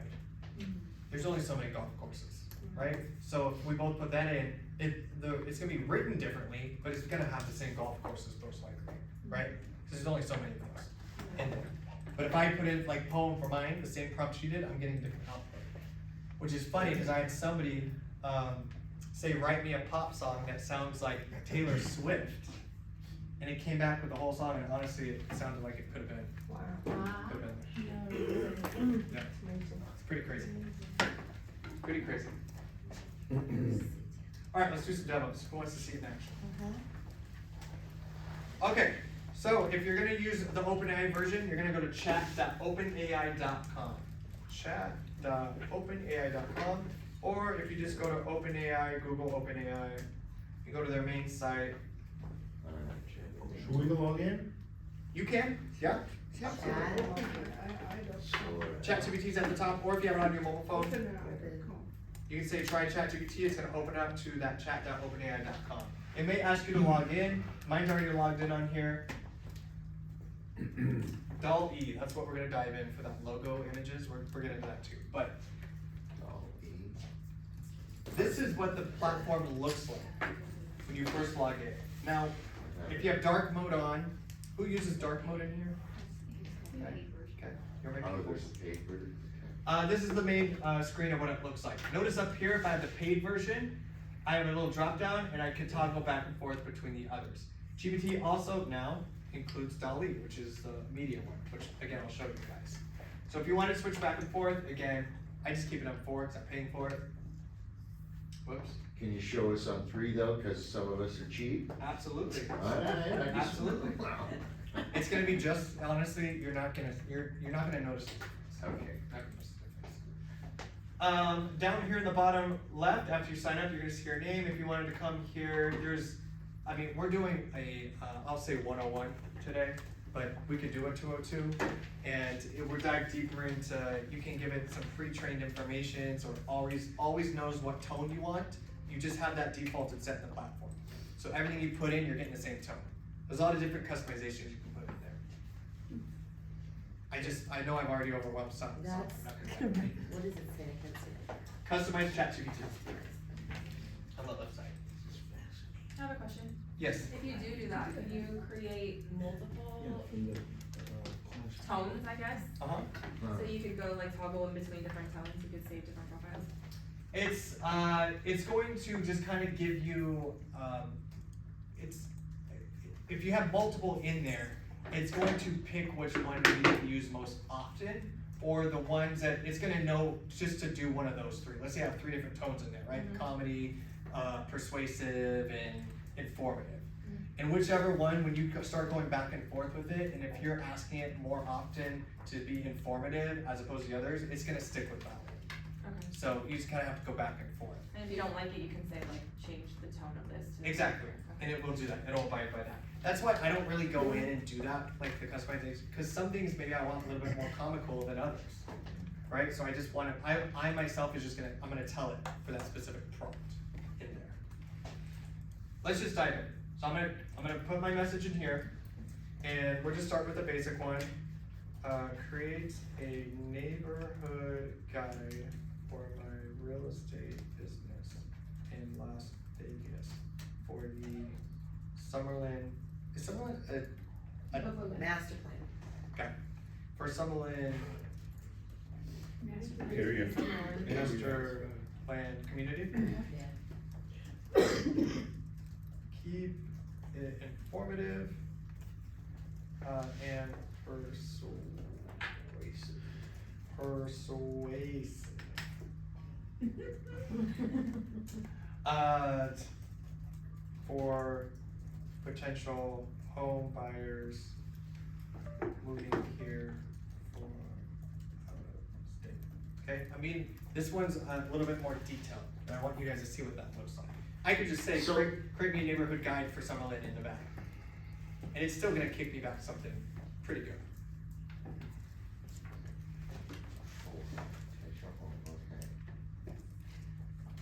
There's only so many golf courses, right? So if we both put that in, it's gonna be written differently, but it's gonna have the same golf courses most likely, right? Because there's only so many of those in there. But if I put in like poem for mine, the same prompt she did, I'm getting a different output. Which is funny, because I had somebody say, write me a pop song that sounds like Taylor Swift. And it came back with the whole song, and honestly, it sounded like it could have been.
Wow.
Could have been. Yeah. It's pretty crazy. Pretty crazy. Alright, let's do some demos. Who wants to see it next? Okay, so if you're gonna use the OpenAI version, you're gonna go to chat.openai.com. Chat.openai.com, or if you just go to OpenAI, Google OpenAI, you go to their main site.
Should we log in?
You can, yeah.
and I don't.
ChatGPT's at the top, or if you have it on your mobile phone,
Open it up.
you can say try ChatGPT, it's gonna open up to that chat.openai.com. It may ask you to log in, mine's already logged in on here. DALL-E, that's what we're gonna dive in for that logo images, we're gonna do that too. But this is what the platform looks like when you first log in. Now, if you have dark mode on, who uses dark mode in here? Okay, you're making
Oh,
a voice.
there's a paper.
This is the main screen of what it looks like. Notice up here, if I have the paid version, I have a little drop down and I can toggle back and forth between the others. GPT also now includes DALL-E, which is the media one, which again, I'll show you guys. So if you want to switch back and forth, again, I just keep it on 4 because I'm paying for it. Whoops.
Can you show us on 3 though, because some of us are cheap?
Absolutely.
Alright,
Absolutely. It's gonna be just, honestly, you're not gonna notice the difference.
Okay.
Not gonna notice the difference. Down here in the bottom left, after you sign up, you're gonna see your name. If you wanted to come here, we're doing a, I'll say 101 today, but we could do a 202. And we'll dive deeper into, you can give it some pre-trained information, so it always knows what tone you want. You just have that defaulted set in the platform. So everything you put in, you're getting the same tone. There's a lot of different customizations you can put in there. I know I've already overwhelmed some, so I'm not gonna lie.
What does it say?
Customize ChatGPT on the left side.
I have a question.
Yes.
If you do that, could you create multiple tones, I guess?
Uh-huh.
So you could go like toggle in between different tones, you could save different profiles?
It's going to just kind of give you, if you have multiple in there, it's going to pick which one you use most often, or the ones that it's gonna know just to do one of those 3. Let's say I have 3 different tones in there, right?
Mm-hmm.
Comedy, persuasive, and informative. And whichever one, when you start going back and forth with it, and if you're asking it more often to be informative as opposed to the others, it's gonna stick with that one.
Okay.
So you just kind of have to go back and forth.
And if you don't like it, you can say like, change the tone of this to.
Exactly, and it will do that, it'll abide by that. That's why I don't really go in and do that, like the customization, because some things maybe I want a little bit more comical than others, right? So I just want to, I myself is just I'm gonna tell it for that specific prompt in there. Let's just dive in. So I'm gonna put my message in here, and we'll just start with the basic one. Create a neighborhood guide for my real estate business in Las Vegas for the Summerlin. Is Summerlin a
Master plan.
okay? For Summerlin
Area.
master plan community.
Yeah.
Keep it informative. and persuasive. For potential home buyers moving here for state. Okay, I mean, this one's a little bit more detailed, and I want you guys to see what that looks like. I could just say,
So-
create me a neighborhood guide for Summerlin in Nevada. And it's still gonna kick me back something pretty good.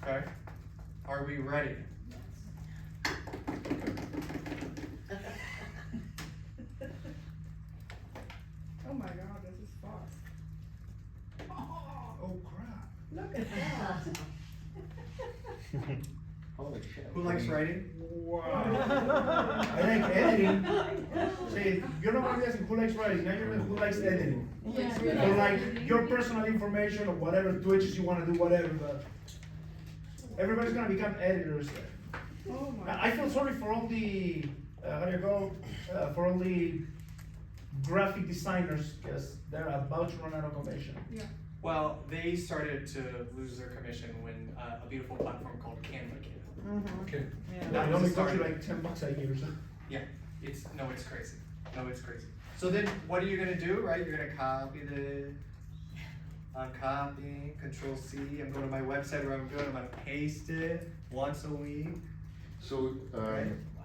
Okay, are we ready?
Oh my god, this is fast.
Oh crap.
Look at that.
Holy shit.
Who likes writing?
Wow. I like editing. See, you're not gonna be asking who likes writing, now you're who likes editing.
Yeah.
Or like your personal information or whatever twitches you wanna do, whatever, but everybody's gonna become editors there.
Oh my.
I feel sorry for all the, how do you go, for all the graphic designers, because they're about to run out of commission.
Yeah.
Well, they started to lose their commission when a beautiful platform called Canva came out.
Okay.
That
It
was
only
the
costs you
start.
like $10 a year, so.
Yeah, it's crazy. No, it's crazy. So then what are you gonna do, right? You're gonna copy the, I'm copying, Control C, I'm going to my website where I'm good, I'm gonna paste it once a week.
So,
Right.
Wow.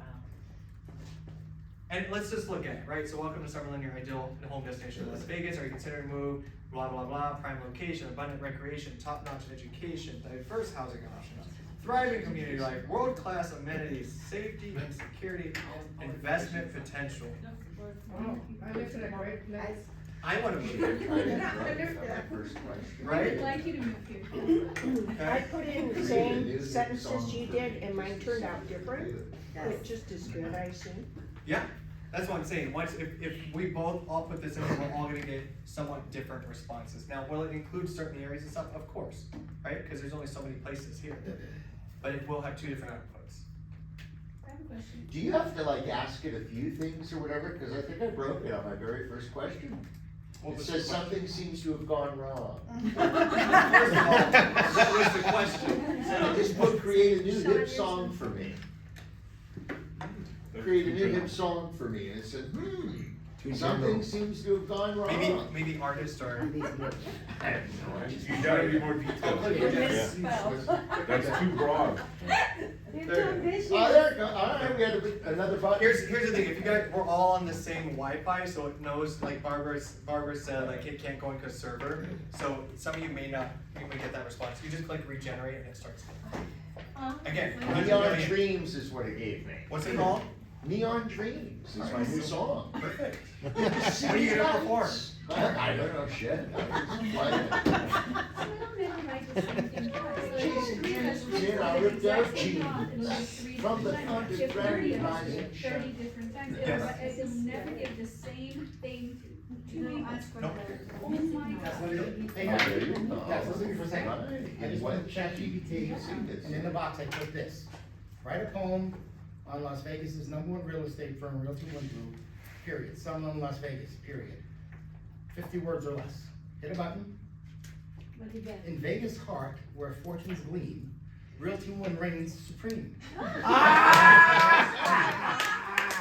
And let's just look at it, right? So welcome to Summerlin, your ideal home destination in Las Vegas. Are you considering a move? Blah, blah, blah, prime location, abundant recreation, top-notch education, diverse housing options, thriving community life, world-class amenities, safety and security, investment potential.
Oh, I lived in a great place.
I wanna move
Try
here,
to interrupt my first question.
right?
like you to move here.
I
Okay?
put in the same sentences you did, and mine turned out different, but just as good, I assume.
Yeah, that's what I'm saying. Once, if we both all put this in, we're all gonna get somewhat different responses. Now, will it include certain areas and stuff? Of course, right? Because there's only so many places here. But it will have two different outputs.
I have a question.
Do you have to like ask it a few things or whatever? Cause I think I broke it on my very first question.
What
It
was
says
the question?
something seems to have gone wrong.
First of all, what was the question?
Just put create a new hip song for me. Create a new hip song for me, and it said, something seems to have gone wrong.
Maybe artist or.
I have no idea.
You gotta be more detailed. That's too broad.
Oh, there it goes, alright, we had another button.
Here's the thing, if you guys, we're all on the same Wi-Fi, so it knows, like Barbara said, like it can't go into a server. So some of you may not, you may get that response. You just click regenerate and it starts. Again, 100
Neon
million.
Dreams is what it gave me.
What's it called?
Neon Dreams is my new song.
Perfect. What are you gonna perform?
I don't know, shit. I ripped out jeans from the underground rising shine.
30 different times.
Yes.
It will never give the same thing to me.
Nope.
Oh my
That's
god.
what it is. Hey,
Oh, there you go.
guys, listen to me for a second.
Right.
I just went to ChapGPT,
this.
and in the box I put this. Write a poem on Las Vegas's #1 real estate firm, Realty One Group, period. Summerlin, Las Vegas, period. 50 words or less. Hit a button.
What do you get?
In Vegas' heart, where fortunes gleam, Realty One reigns supreme.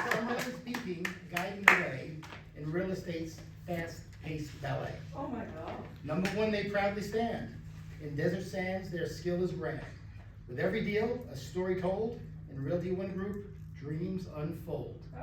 Summerlin's beacon, guiding the way in real estate's fast-paced ballet.
Oh my god.
#1, they proudly stand. In desert sands, their skill is grand. With every deal, a story told. In Realty One Group, dreams unfold. I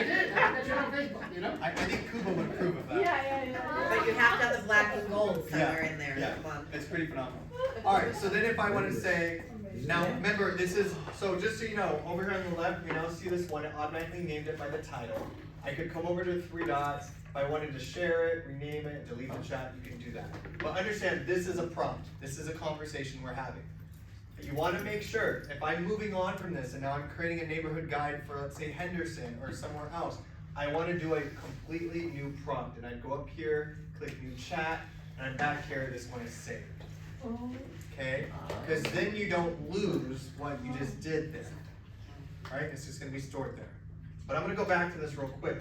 did. I put it on Facebook, you know?
I think Kuba would approve of that.
But you have to have the black and gold somewhere in there,
Yeah,
come on.
it's pretty phenomenal. Alright, so then if I want to say, now remember, this is, so just so you know, over here on the left, we now see this one, it automatically named it by the title. I could come over to the 3 dots, if I wanted to share it, rename it, delete the chat, you can do that. But understand, this is a prompt, this is a conversation we're having. You want to make sure, if I'm moving on from this and now I'm creating a neighborhood guide for, let's say, Henderson or somewhere else, I want to do a completely new prompt. And I'd go up here, click new chat, and I'm back here, this one is saved. Okay, because then you don't lose what you just did there. Right, it's just gonna be stored there. But I'm gonna go back to this real quick,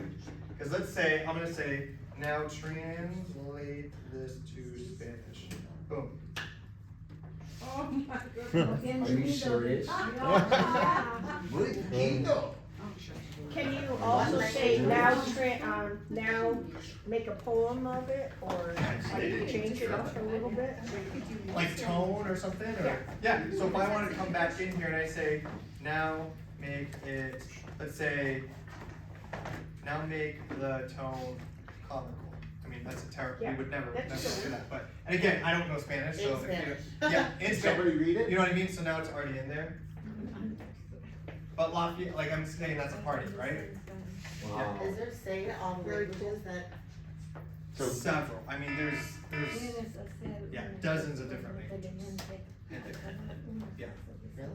because let's say, I'm gonna say, now translate this to Spanish. Boom.
Oh my goodness.
Are you serious?
Muy poquito.
Can you also say now, now make a poem of it, or like you change it up a little bit?
Like tone or something, or? Yeah, so if I wanted to come back in here and I say, now make it, let's say, now make the tone comical. I mean, that's a terrible, we
Yeah,
would never
that's
do that, but, and again, I don't know Spanish, so.
In
if you-
Spanish.
Yeah, in
Did
Spanish.
somebody read
You
it?
know what I mean? So now it's already in there. But Lafayette, like I'm saying, that's a party, right?
Wow.
Is there say all languages that?
So-
Several. I mean, there's yeah, dozens of different languages. Yeah.
Really?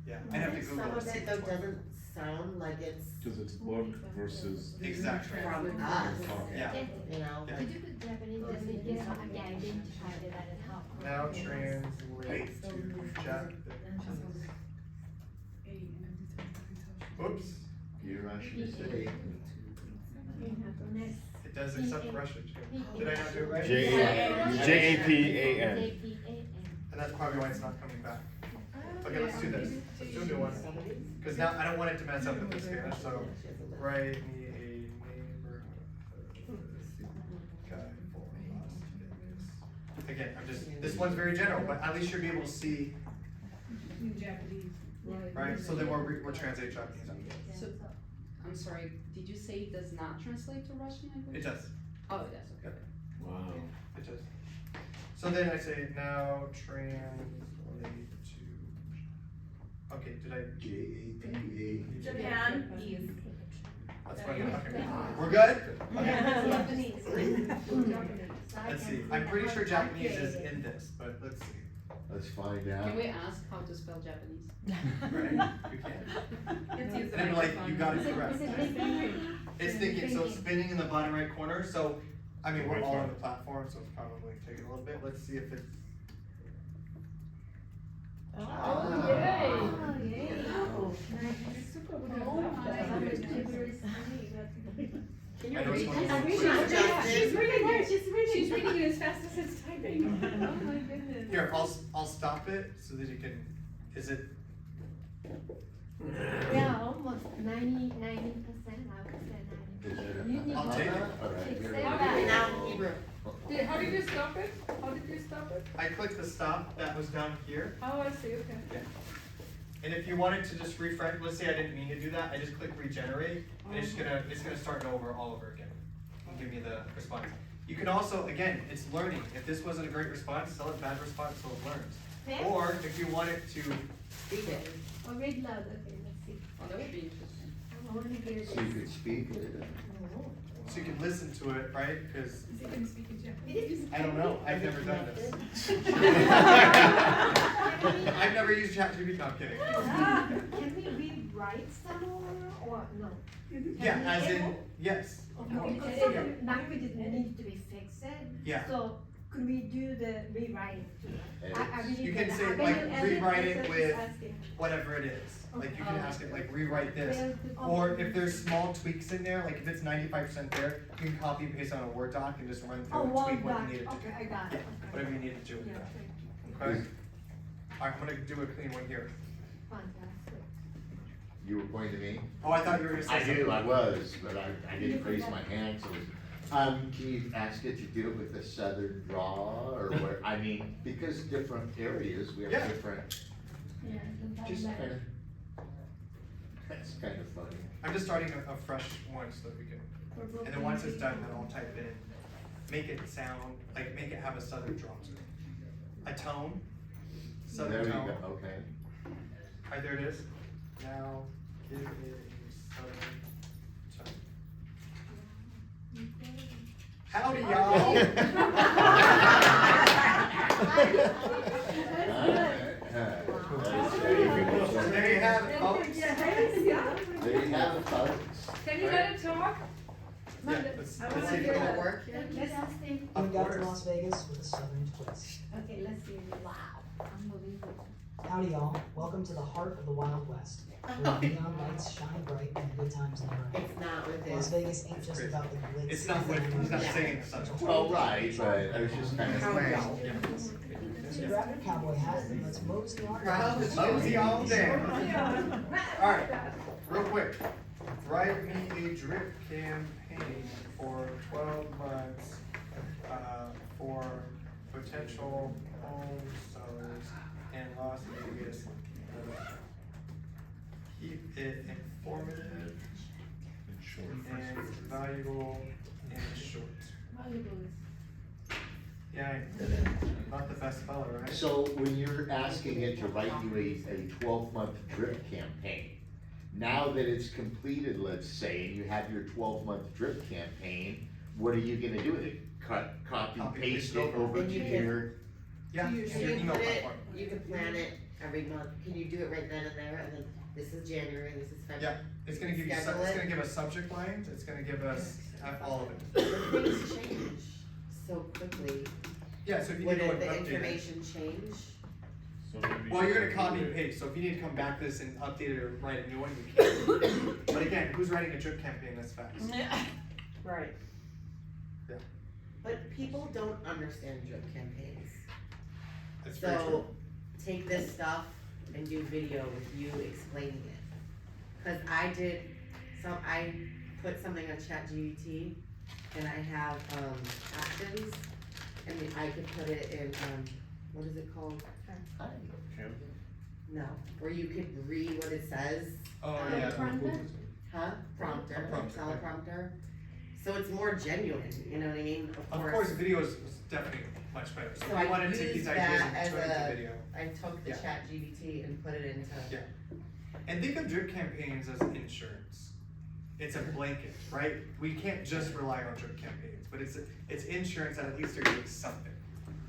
Yeah, I'd have to Google
Some of
it.
it though doesn't sound like it's
Because it's book versus.
Exactly.
from us,
Yeah.
you know,
Yeah.
like.
Now translate to Japanese. Oops.
You Russian say.
It does accept Russian too. Did I not do it right?
Japan.
And that's probably why it's not coming back. Okay, let's do this. Let's do a new one. Because now I don't want it to mess up with the Spanish, so write me a neighborhood guy for Las Vegas. Again, I'm just, this one's very general, but at least you'll be able to see,
In Japanese.
right? So then we're translate Japanese.
So, I'm sorry, did you say it does not translate to Russian language?
It does,
Oh, it does, okay.
Wow.
it does. So then I say now translate to, okay, did I?
Japan.
Japanese.
That's fine, okay. We're good? Okay. Let's see, I'm pretty sure Japanese is in this, but let's see.
Let's find out.
Can we ask how to spell Japanese?
Right, you can. And then like, you got it correct. It's thinking, so it's spinning in the bottom right corner, so, I mean, we're all on the platform, so it's probably taking a little bit, let's see if it's.
Can you
I know
read
it's
this?
one of those-
She's reading it, she's reading it as fast as it's typing.
Oh my goodness.
Here, I'll stop it so that you can, is it,
Yeah, almost 90%, I would say 90%.
I'll take it.
Alright, here we
Accept
go.
that.
Now Hebrew.
How did you stop it? How did you stop it?
I clicked the stop, that was down here,
Oh, I see, okay.
and if you wanted to just refresh, let's say I didn't mean to do that, I just click regenerate, and it's gonna start over all over again, and give me the response. You can also, again, it's learning, if this wasn't a great response, tell it bad response so it learns.
Okay.
Or if you want it to,
Speak it.
Or read loud, okay, let's see.
Oh, that would be interesting.
I want to hear this.
So you could speak it.
so you can listen to it, right, cause
Is he gonna speak in Japanese?
It is.
I don't know, I've never done this. I've never used ChapGPT, no, I'm kidding.
Can we rewrite some or no?
Yeah, as in, yes.
Okay, because some languages need to be fixed.
Yeah.
So could we do the rewriting too? I really
You can
don't-
say,
I
like,
can edit
rewrite it
myself
with
just asking.
whatever it is. Like, you can ask it, like, rewrite this.
Well,
Or if there's small tweaks in there, like if it's 95% there, you can copy and paste on a Word doc and just run
Oh,
through and
one
tweak what
back,
you needed to do.
okay, I got
Yeah,
it.
whatever you needed to do with
Yeah,
that.
thank you.
Okay? Alright, I'm gonna do a clean one here.
Fantastic.
You were pointing to me?
Oh, I thought you were gonna say
I
something.
do, I was, but I didn't raise my hand, so. Can you ask it to do it with a southern draw, or what, I mean, because different areas, we have
Yeah.
different,
Yeah,
just
that's
kind of, that's kind of funny.
I'm just starting a fresh one so that we can, and then once it's done, then I'll type in, make it sound, like, make it have a southern draw to it. A tone,
There
southern
you
tone.
go, okay.
Alright, there it is. Now, give it a southern tone. Howdy, y'all. So there you have it, folks.
There you have it, folks.
Can you let it talk?
Yeah, let's
I
see
wanna
if
hear
it'll
that.
work.
Interesting.
Of
We got to
course.
Las Vegas with a southern twist.
Okay, let's see. Wow. Unbelievable.
Howdy y'all, welcome to the heart of the Wild West, where neon lights shine bright and good times never end.
It's not with
Las
this.
Vegas ain't just
crazy.
about the glitz.
It's not what, he's not saying something.
Well, right, but I was just kind of.
So grab your cowboy hat and let's mosey on down.
Mosey on down. Alright, real quick, write me a drip campaign for 12 months, for potential home sellers in Las Vegas. Keep it informative and valuable and short. Yeah, not the best fella, right?
So when you're asking it to write you a 12-month drip campaign, now that it's completed, let's say, and you have your 12-month drip campaign, what are you gonna do with it? Copy, paste it over to
Then you can-
your,
Yeah,
You
your
can
email
put it,
platform.
you can plan it every month, can you do it right then and there, and then this is January, this is February?
Yeah, it's gonna give you,
Schedule
it's
it.
gonna give us subject lines, it's gonna give us all of it.
But things change so quickly,
Yeah, so if you
would
need to go and
the
update it.
information change?
Well, you're gonna copy and paste, so if you need to come back to this and update it or write a new one, you can. But again, who's writing a drip campaign that's fast?
Right.
Yeah.
But people don't understand drip campaigns.
That's very true.
So, take this stuff and do video with you explaining it. Cause I put something on ChapGPT and I have, actions, and I could put it in, what is it called? No, where you could read what it says,
Oh, yeah.
huh? Prompter,
Prompter,
teleprompter. So it's more genuine, you know what I mean?
Of course, video is definitely much better, so
So
if you
I
wanna take
use
these ideas
that
and
as
turn it into
a-
video.
I took the
Yeah.
ChapGPT and put it into.
Yeah. And think of drip campaigns as insurance. It's a blanket, right? We can't just rely on drip campaigns, but it's insurance that at least they're getting something.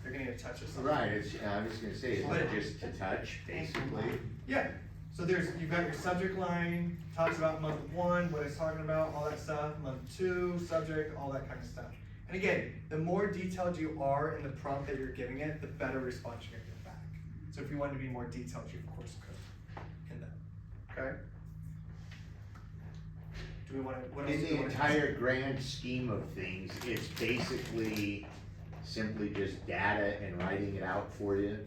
They're getting a touch of something.
right, I was gonna say, it's not just to touch, basically.
Yeah, so you've got your subject line, talks about month 1, what it's talking about, all that stuff, month 2, subject, all that kind of stuff. And again, the more detailed you are in the prompt that you're giving it, the better response you're gonna get back. So if you want to be more detailed, you of course could in that, okay? Do we wanna, what else
In
do we
the
wanna?
entire grand scheme of things, it's basically simply just data and writing it out for you.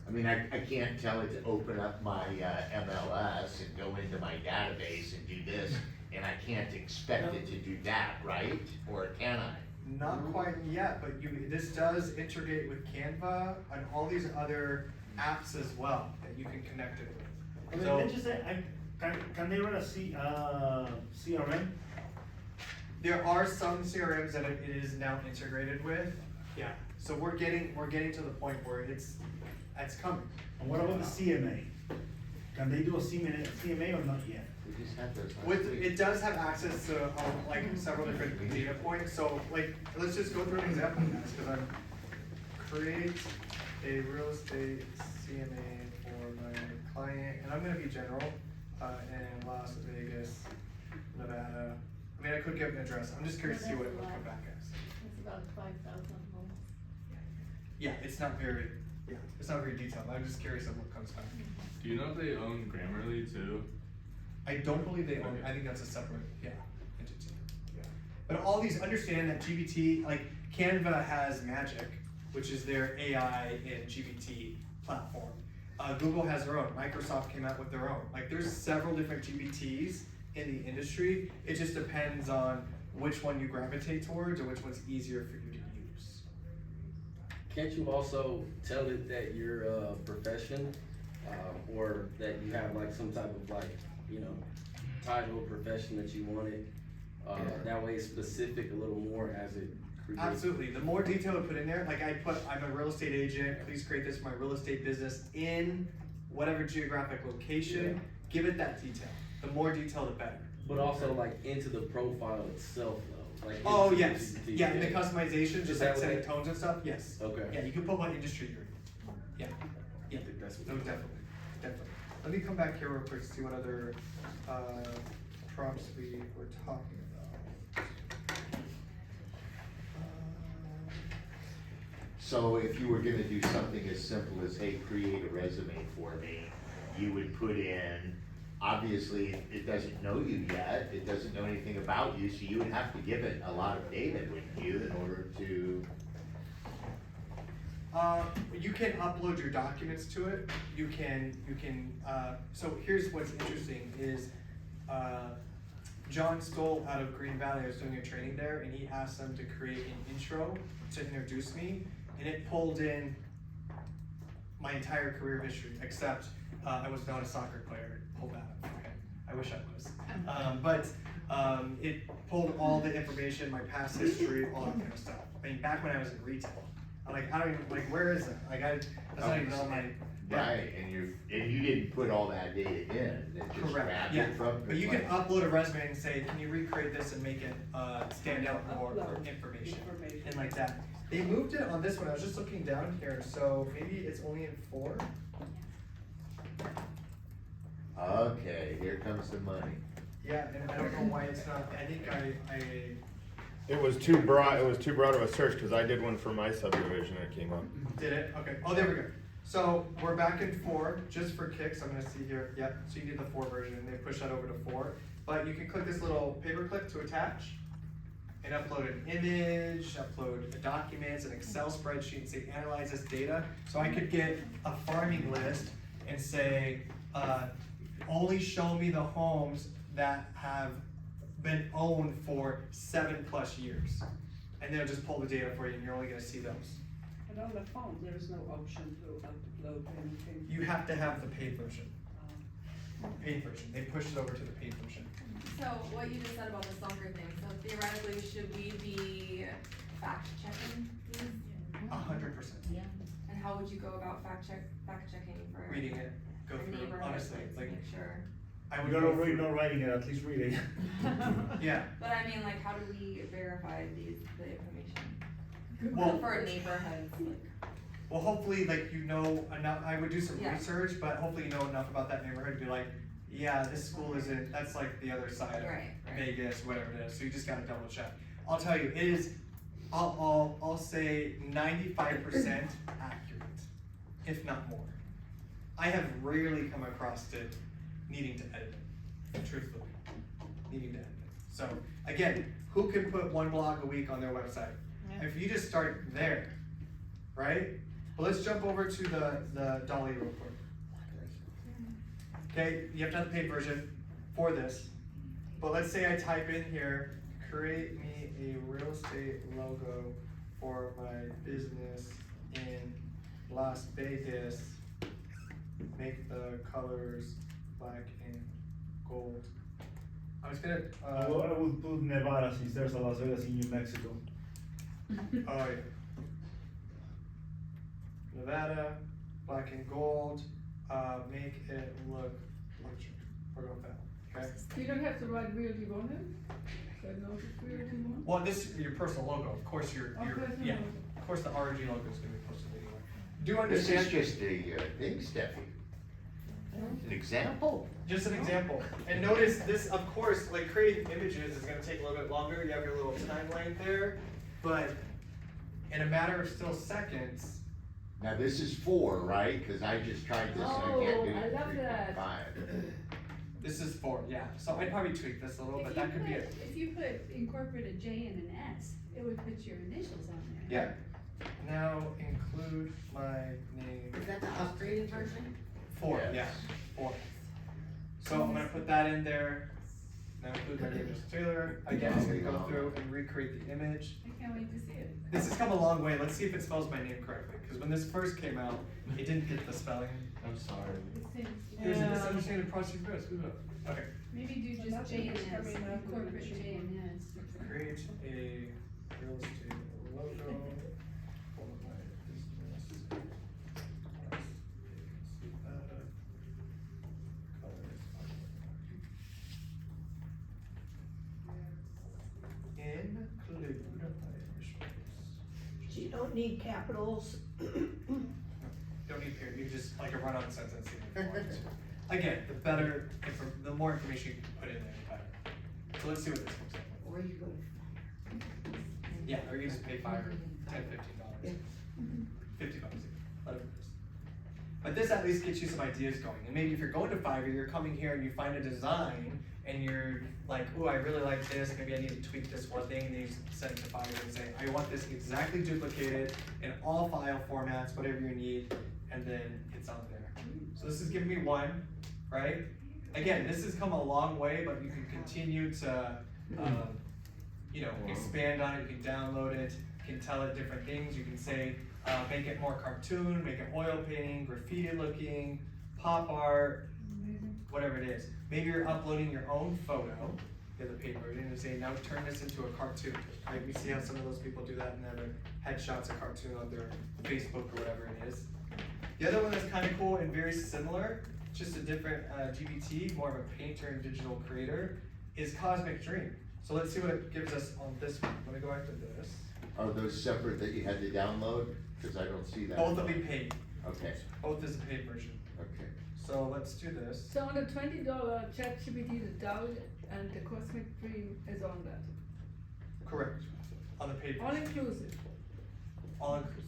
I mean, I can't tell it to open up my MLS and go into my database and do this, and I can't expect it to do that, right? Or can I?
Not quite yet, but this does integrate with Canva and all these other apps as well that you can connect it
I
with.
mean, let's just say, can they run a CRM?
There are some CRMs that it is now integrated with, yeah. So we're getting to the point where it's coming.
And what about the CMA? Can they do a CMA or not yet?
We just had those last week.
It does have access to like several different data points, so like, let's just go through an example, guys, cause I'm create a real estate CMA for my client, and I'm gonna be general, in Las Vegas, Nevada. I mean, I could give an address, I'm just curious to see what it would come back as.
It's about 5,000 homes.
Yeah, it's not very detailed, I'm just curious of what comes back.
Do you know if they own Grammarly too?
I don't believe they own, I think that's a separate, entity. Yeah. But all these, understand that GPT, like Canva has Magic, which is their AI and GPT platform. Google has their own, Microsoft came out with their own. Like there's several different GPTs in the industry. It just depends on which one you gravitate towards or which one's easier for you to use.
Can't you also tell it that you're a profession, or that you have like some type of like, title, profession that you wanted? That way it's specific a little more as it creates.
Absolutely, the more detail I put in there, like I'm a real estate agent, please create this for my real estate business in whatever geographic location, give it that detail. The more detail, the better.
But also like into the profile itself though, like.
Oh,
into
yes,
GPT,
yeah, in the customization,
Is
just
that
like
what
setting
that-
tones and stuff, yes.
Okay.
Yeah, you can put what industry you're in. Yeah, yeah,
I think that's what.
no, definitely. Let me come back here real quick to see what other, prompts we were talking about.
So if you were gonna do something as simple as, hey, create a resume for me, you would put in, obviously, it doesn't know you yet, it doesn't know anything about you, so you would have to give it a lot of data, wouldn't you, in order to,
You can upload your documents to it. You can, so here's what's interesting is, John Stoll out of Green Valley, I was doing a training there, and he asked them to create an intro to introduce me, and it pulled in my entire career history, except, I was not a soccer player. It pulled that up, okay, I wish I was. But it pulled all the information, my past history, all that kind of stuff. I mean, back when I was in retail, I'm like, I don't even, like, where is it? Like, that's not even on my.
right, and you didn't put all that data in, it just
Correct,
grabbed
yeah,
it from.
but you can upload a resume and say, can you recreate this and make it, stand out more for information, and like that. They moved it on this one, I was just looking down here, so maybe it's only in 4?
Okay, here comes the money.
Yeah, and I don't know why it's not, I think
It was too broad of a search, cause I did one for my subdivision and it came up.
did it, okay, oh, there we go. So, we're back in 4, just for kicks, I'm gonna see here, yep, so you did the 4 version, and they push that over to 4. But you can click this little paperclip to attach, and upload an image, upload a document, an Excel spreadsheet, and say, analyze this data. So I could get a farming list and say, only show me the homes that have been owned for 7+ years. And they'll just pull the data for you, and you're only gonna see those.
And on the phone, there is no option to upload anything.
You have to have the paid version. Paid version, they push it over to the paid version.
So what you just said about the soccer thing, so theoretically, should we be fact checking these?
100%.
Yeah.
And how would you go about fact checking for?
Reading it, go
a
through it,
neighborhood,
honestly,
to
like,
make sure.
I would
You're
go
not reading,
through.
not writing it, at least reading.
Yeah,
But I mean, like, how do we verify the information?
well,
For neighborhoods, like.
well, hopefully, like, you know enough, I would do some
Yeah.
research, but hopefully you know enough about that neighborhood to be like, yeah, this school isn't, that's like the other side of
Right.
Vegas, whatever it is, so you just gotta double check. I'll tell you, it is, I'll say 95% accurate, if not more. I have rarely come across it needing to edit it, truthfully, needing to edit it. So, again, who can put 1 blog a week on their website? If you just start there, right? But let's jump over to the Dolly real quick. Okay, you have to have the paid version for this. But let's say I type in here, create me a real estate logo for my business in Las Vegas. Make the colors black and gold. I was gonna,
I would put Nevada since there's a Las Vegas in New Mexico.
oh yeah. Nevada, black and gold, make it look electric. We're going that, okay?
You don't have to write Realty One in? So no, it's Realty One?
Well, this is your personal logo, of course your,
Okay,
yeah,
no.
of course the ROG logo is gonna be posted anyway. Do
This
understand?
is just a thing, Steffi. An example.
Just an example. And notice this, of course, like creating images is gonna take a little bit longer. You have your little timeline there, but in a matter of still seconds.
Now, this is 4, right? Cause I just tried this and I can't do
Oh, I
it
love
in
that.
3.5.
This is 4, yeah. So I'd probably tweak this a little, but that could be it.
If you put, incorporate a J and an S, it would put your initials on there.
Yeah. Now include my name.
Is that the upgraded version?
4, yeah,
Yes.
4. So I'm gonna put that in there. Now include my name as Taylor. Again, it's gonna go through and recreate the image.
I can't wait to see it.
This has come a long way. Let's see if it spells my name correctly. Because when this first came out, it didn't get the spelling.
I'm sorry.
It seems-
There's a misunderstanding process for this. Okay.
Maybe do just
Nothing
J and
is
S,
coming up with
incorporate
it.
J and S.
Create a real estate logo for my business. Include my initials.
So you don't need capitals.
Don't need period, you just like a run-on sentence. If you want to. Again, the more information you can put in there, the better. So let's see what this looks like.
Or you go to.
Yeah, or you just pay $5 or $10, $15. $50 even, whatever it is. But this at least gets you some ideas going. And maybe if you're going to Fiverr, you're coming here and you find a design and you're like, oh, I really like this, maybe I need to tweak this one thing, and you send it to Fiverr and say, I want this exactly duplicated in all file formats, whatever you need, and then it's out there. So this is giving me one, right? Again, this has come a long way, but you can continue to, expand on it, you can download it, you can tell it different things, you can say, make it more cartoon, make it oil painting, graffiti looking, pop art, whatever it is. Maybe you're uploading your own photo, the paid version, and say, now turn this into a cartoon. Right? We see how some of those people do that and have their headshots of cartoon on their Facebook or whatever it is. The other one that's kind of cool and very similar, just a different GPT, more of a painter and digital creator, is Cosmic Dream. So let's see what it gives us on this one. Let me go back to this.
Are those separate that you had to download? Because I don't see that.
Both will be paid.
Okay,
Both is a paid version.
okay.
So let's do this.
So on the $20 ChatGPT, the DAO and the Cosmic Dream is on that.
Correct. On the paid
All
version.
inclusive.
All inclusive.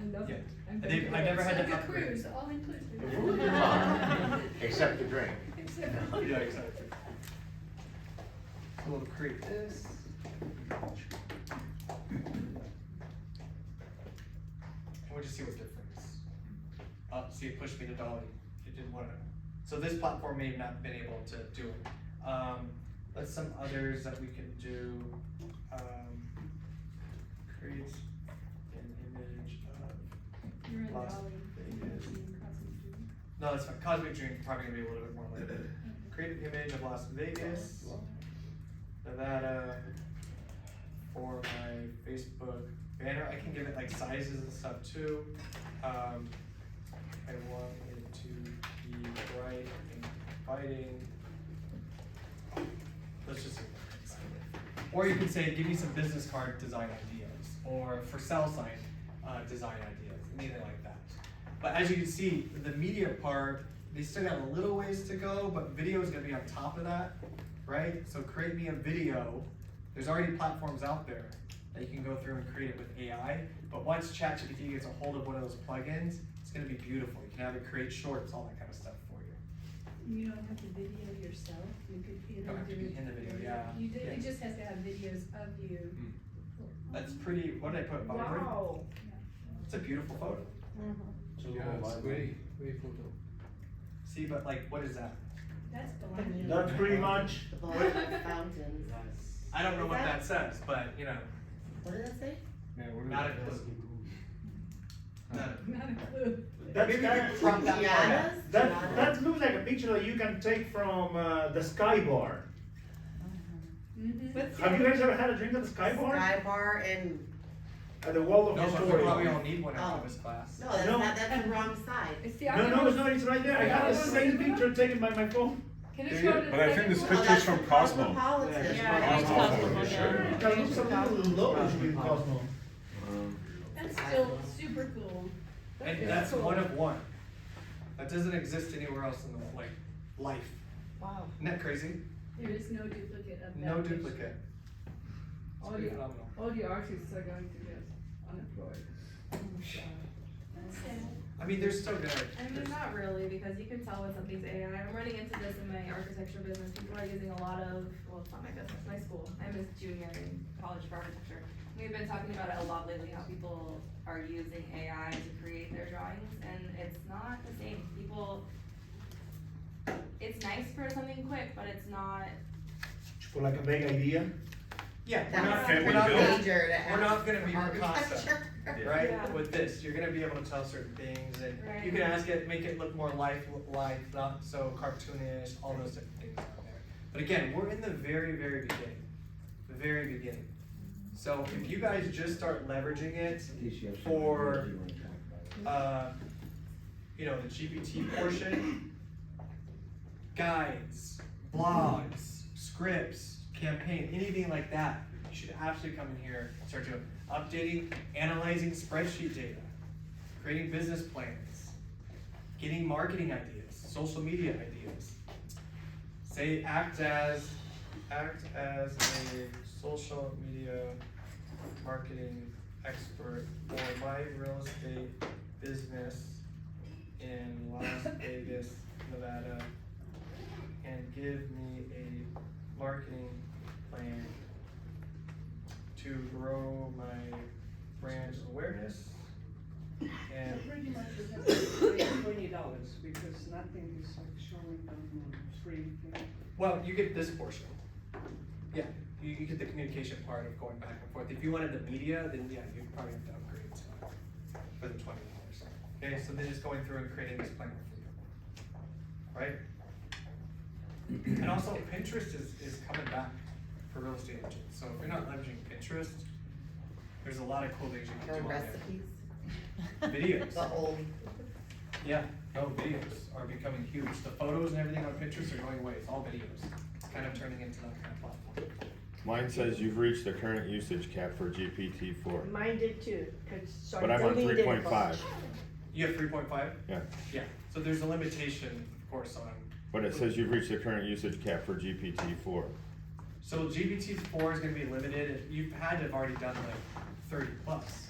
I love
Yeah.
it.
I never had to
Like a
upgrade.
cruise, all inclusive.
Except the drink.
Yeah, exactly. So we'll create this. And we'll just see what difference. See, it pushed me to Dolly. It didn't want to. So this platform may have not been able to do it. Let's some others that we can do. Create an image of
You're in
Las
Dolly.
Vegas.
Cosmic Dream.
No, that's fine. Cosmic Dream probably gonna be a little bit more later. Create an image of Las Vegas, Nevada, for my Facebook banner. I can give it like sizes and stuff too. I want it to be bright and inviting. Let's just see. Or you can say, give me some business card design ideas, or for sale sign design ideas, anything like that. But as you can see, the media part, they still got a little ways to go, but video is gonna be on top of that, right? So create me a video. There's already platforms out there that you can go through and create it with AI, but once ChatGPT gets a hold of one of those plugins, it's gonna be beautiful. You can have it create shorts, all that kind of stuff for you.
You don't have to video yourself, you could either
Don't have to
do
be
it.
in the video, yeah.
You do,
Yeah.
it just has to have videos of you.
That's pretty, what did I put, vibrant?
Wow.
It's a beautiful photo. See, but like, what is that?
That's blind.
That's pretty much.
The black fountains.
I don't know
Is
what
that-
that says, but you know,
What did that say?
not a clue. Not a clue.
Not a clue.
That's
Maybe we
that,
could crop that part out.
Tianas?
that looks like a picture that you can take from the Sky Bar.
But
Have you guys ever had a drink at the Sky Bar?
Sky Bar and,
At the Waldorf
No, but we
Astoria.
probably all need one
Oh.
after this class.
no, that's
No.
not, that's the wrong side.
It's the
No,
other
no,
one.
it's not, it's right there. I got the same picture taken by my phone.
Can
Do
you
you?
show the
But I think this
second one?
picture's from Cosmo.
Cosmopolitan.
Yeah, it's
Cosmo, for sure.
That looks a little low to be Cosmo.
That's still super cool.
And that's one of one. That doesn't exist anywhere else in the like life.
Wow.
Isn't that crazy?
There is no duplicate of that.
No
picture.
duplicate. It's
All
pretty
the,
phenomenal.
all the artists are going to get unemployed.
That's sad.
I mean, they're still gonna.
I mean, not really, because you can tell when something's AI. I'm running into this in my architecture business. People are using a lot of, well, it's not my business, my school. I'm a junior in college for architecture. We've been talking about it a lot lately, how people are using AI to create their drawings, and it's not the same. People, it's nice for something quick, but it's not.
For like a big idea.
Yeah,
That
we're
was
not,
pretty
we're not, gonna,
major to
we're
ask
not gonna be
for
your concept,
architecture.
right?
Yeah.
With this, you're gonna be able to tell certain things, and
Right.
you can ask it, make it look more life, not so cartoonish, all those different things out there. But again, we're in the very, very beginning, the very beginning. So if you guys just start leveraging it for, the GPT portion, guides, blogs, scripts, campaign, anything like that, you should absolutely come in here and start doing updating, analyzing spreadsheet data, creating business plans, getting marketing ideas, social media ideas. Say act as a social media marketing expert for my real estate business in Las Vegas, Nevada, and give me a marketing plan to grow my brand awareness and
Pretty much you have to pay $20 because nothing is like showing on free.
well, you get this portion. Yeah, you get the communication part of going back and forth. If you wanted the media, then yeah, you'd probably have to upgrade to for the $20. Okay, so then it's going through and creating this plan for you, right? And also Pinterest is coming back for real estate agents. So if you're not leveraging Pinterest, there's a lot of cool things you can
Or
do on there.
recipes.
Videos.
The old.
Yeah, no, videos are becoming huge. The photos and everything on Pinterest are going away. It's all videos. It's kind of turning into that kind of platform.
Mine says you've reached the current usage cap for GPT-4.
Mine did too, cause so
But
I
I'm on
deleted a
3.5.
bunch.
You have 3.5?
Yeah,
Yeah. So there's a limitation, of course, on.
but it says you've reached the current usage cap for GPT-4.
So GPT-4 is going to be limited. You've had to have already done like 30 plus.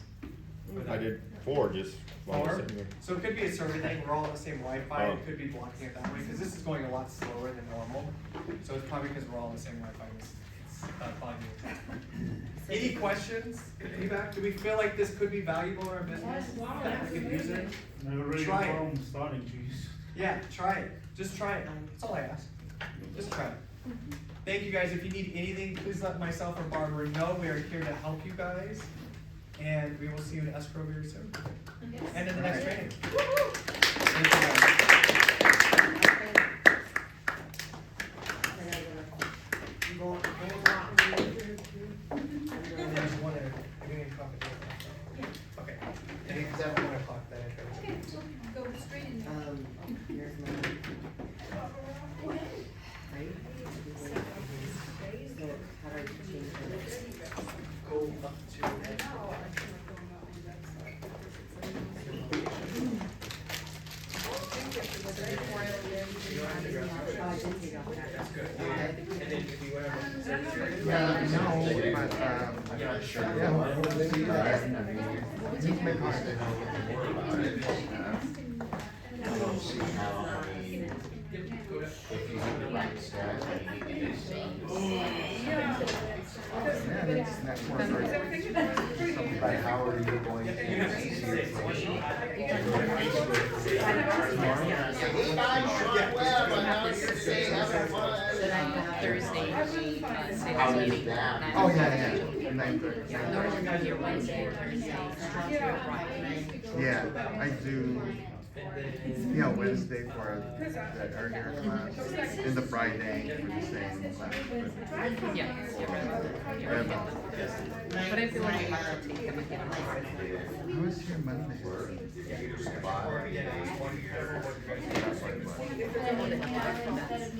for that.
I did 4 just while I was
4?
sitting here.
So it could be a server thing. We're all on the same Wi-Fi.
Oh.
It could be blocking it that way because this is going a lot slower than normal. So it's probably because we're all on the same Wi-Fi. It's bugging. Any questions? Feedback? Do we feel like this could be valuable in our business?
Wow,
That
that's
we could use it?
amazing.
Never really
Try
a
it.
problem starting to use.
Yeah, try it. Just try it. That's all I ask. Just try it. Thank you guys. If you need anything, please let myself or Barbara know. We are here to help you guys. And we will see you in escrow very soon. And in the next training. Thank you guys. There's one there. Are you gonna copy that? Okay. And it's at 1 o'clock that I
Okay, so go straight in there.
Here's my. Right? So how do I change it?
Go up to. That's good. And then if you want to.
Yeah, no, but, I'm not sure. Yeah, well, we'll see that. He's making it.
I don't see how, I mean, if you have the right steps, I mean, it is,
Yeah, that's more great.
but how are you going to see your plan? Hey guys, Sean Webb, I'm out here today having fun.
Thursday,
How is that?
Oh, yeah, 9:30.
Normally here Wednesday or Thursday.
Yeah, I do, Wednesday for that earlier class, and the Friday for the same class.
Yeah. But I feel like we have to take them again.
I was here Monday.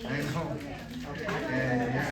I know. And, yeah.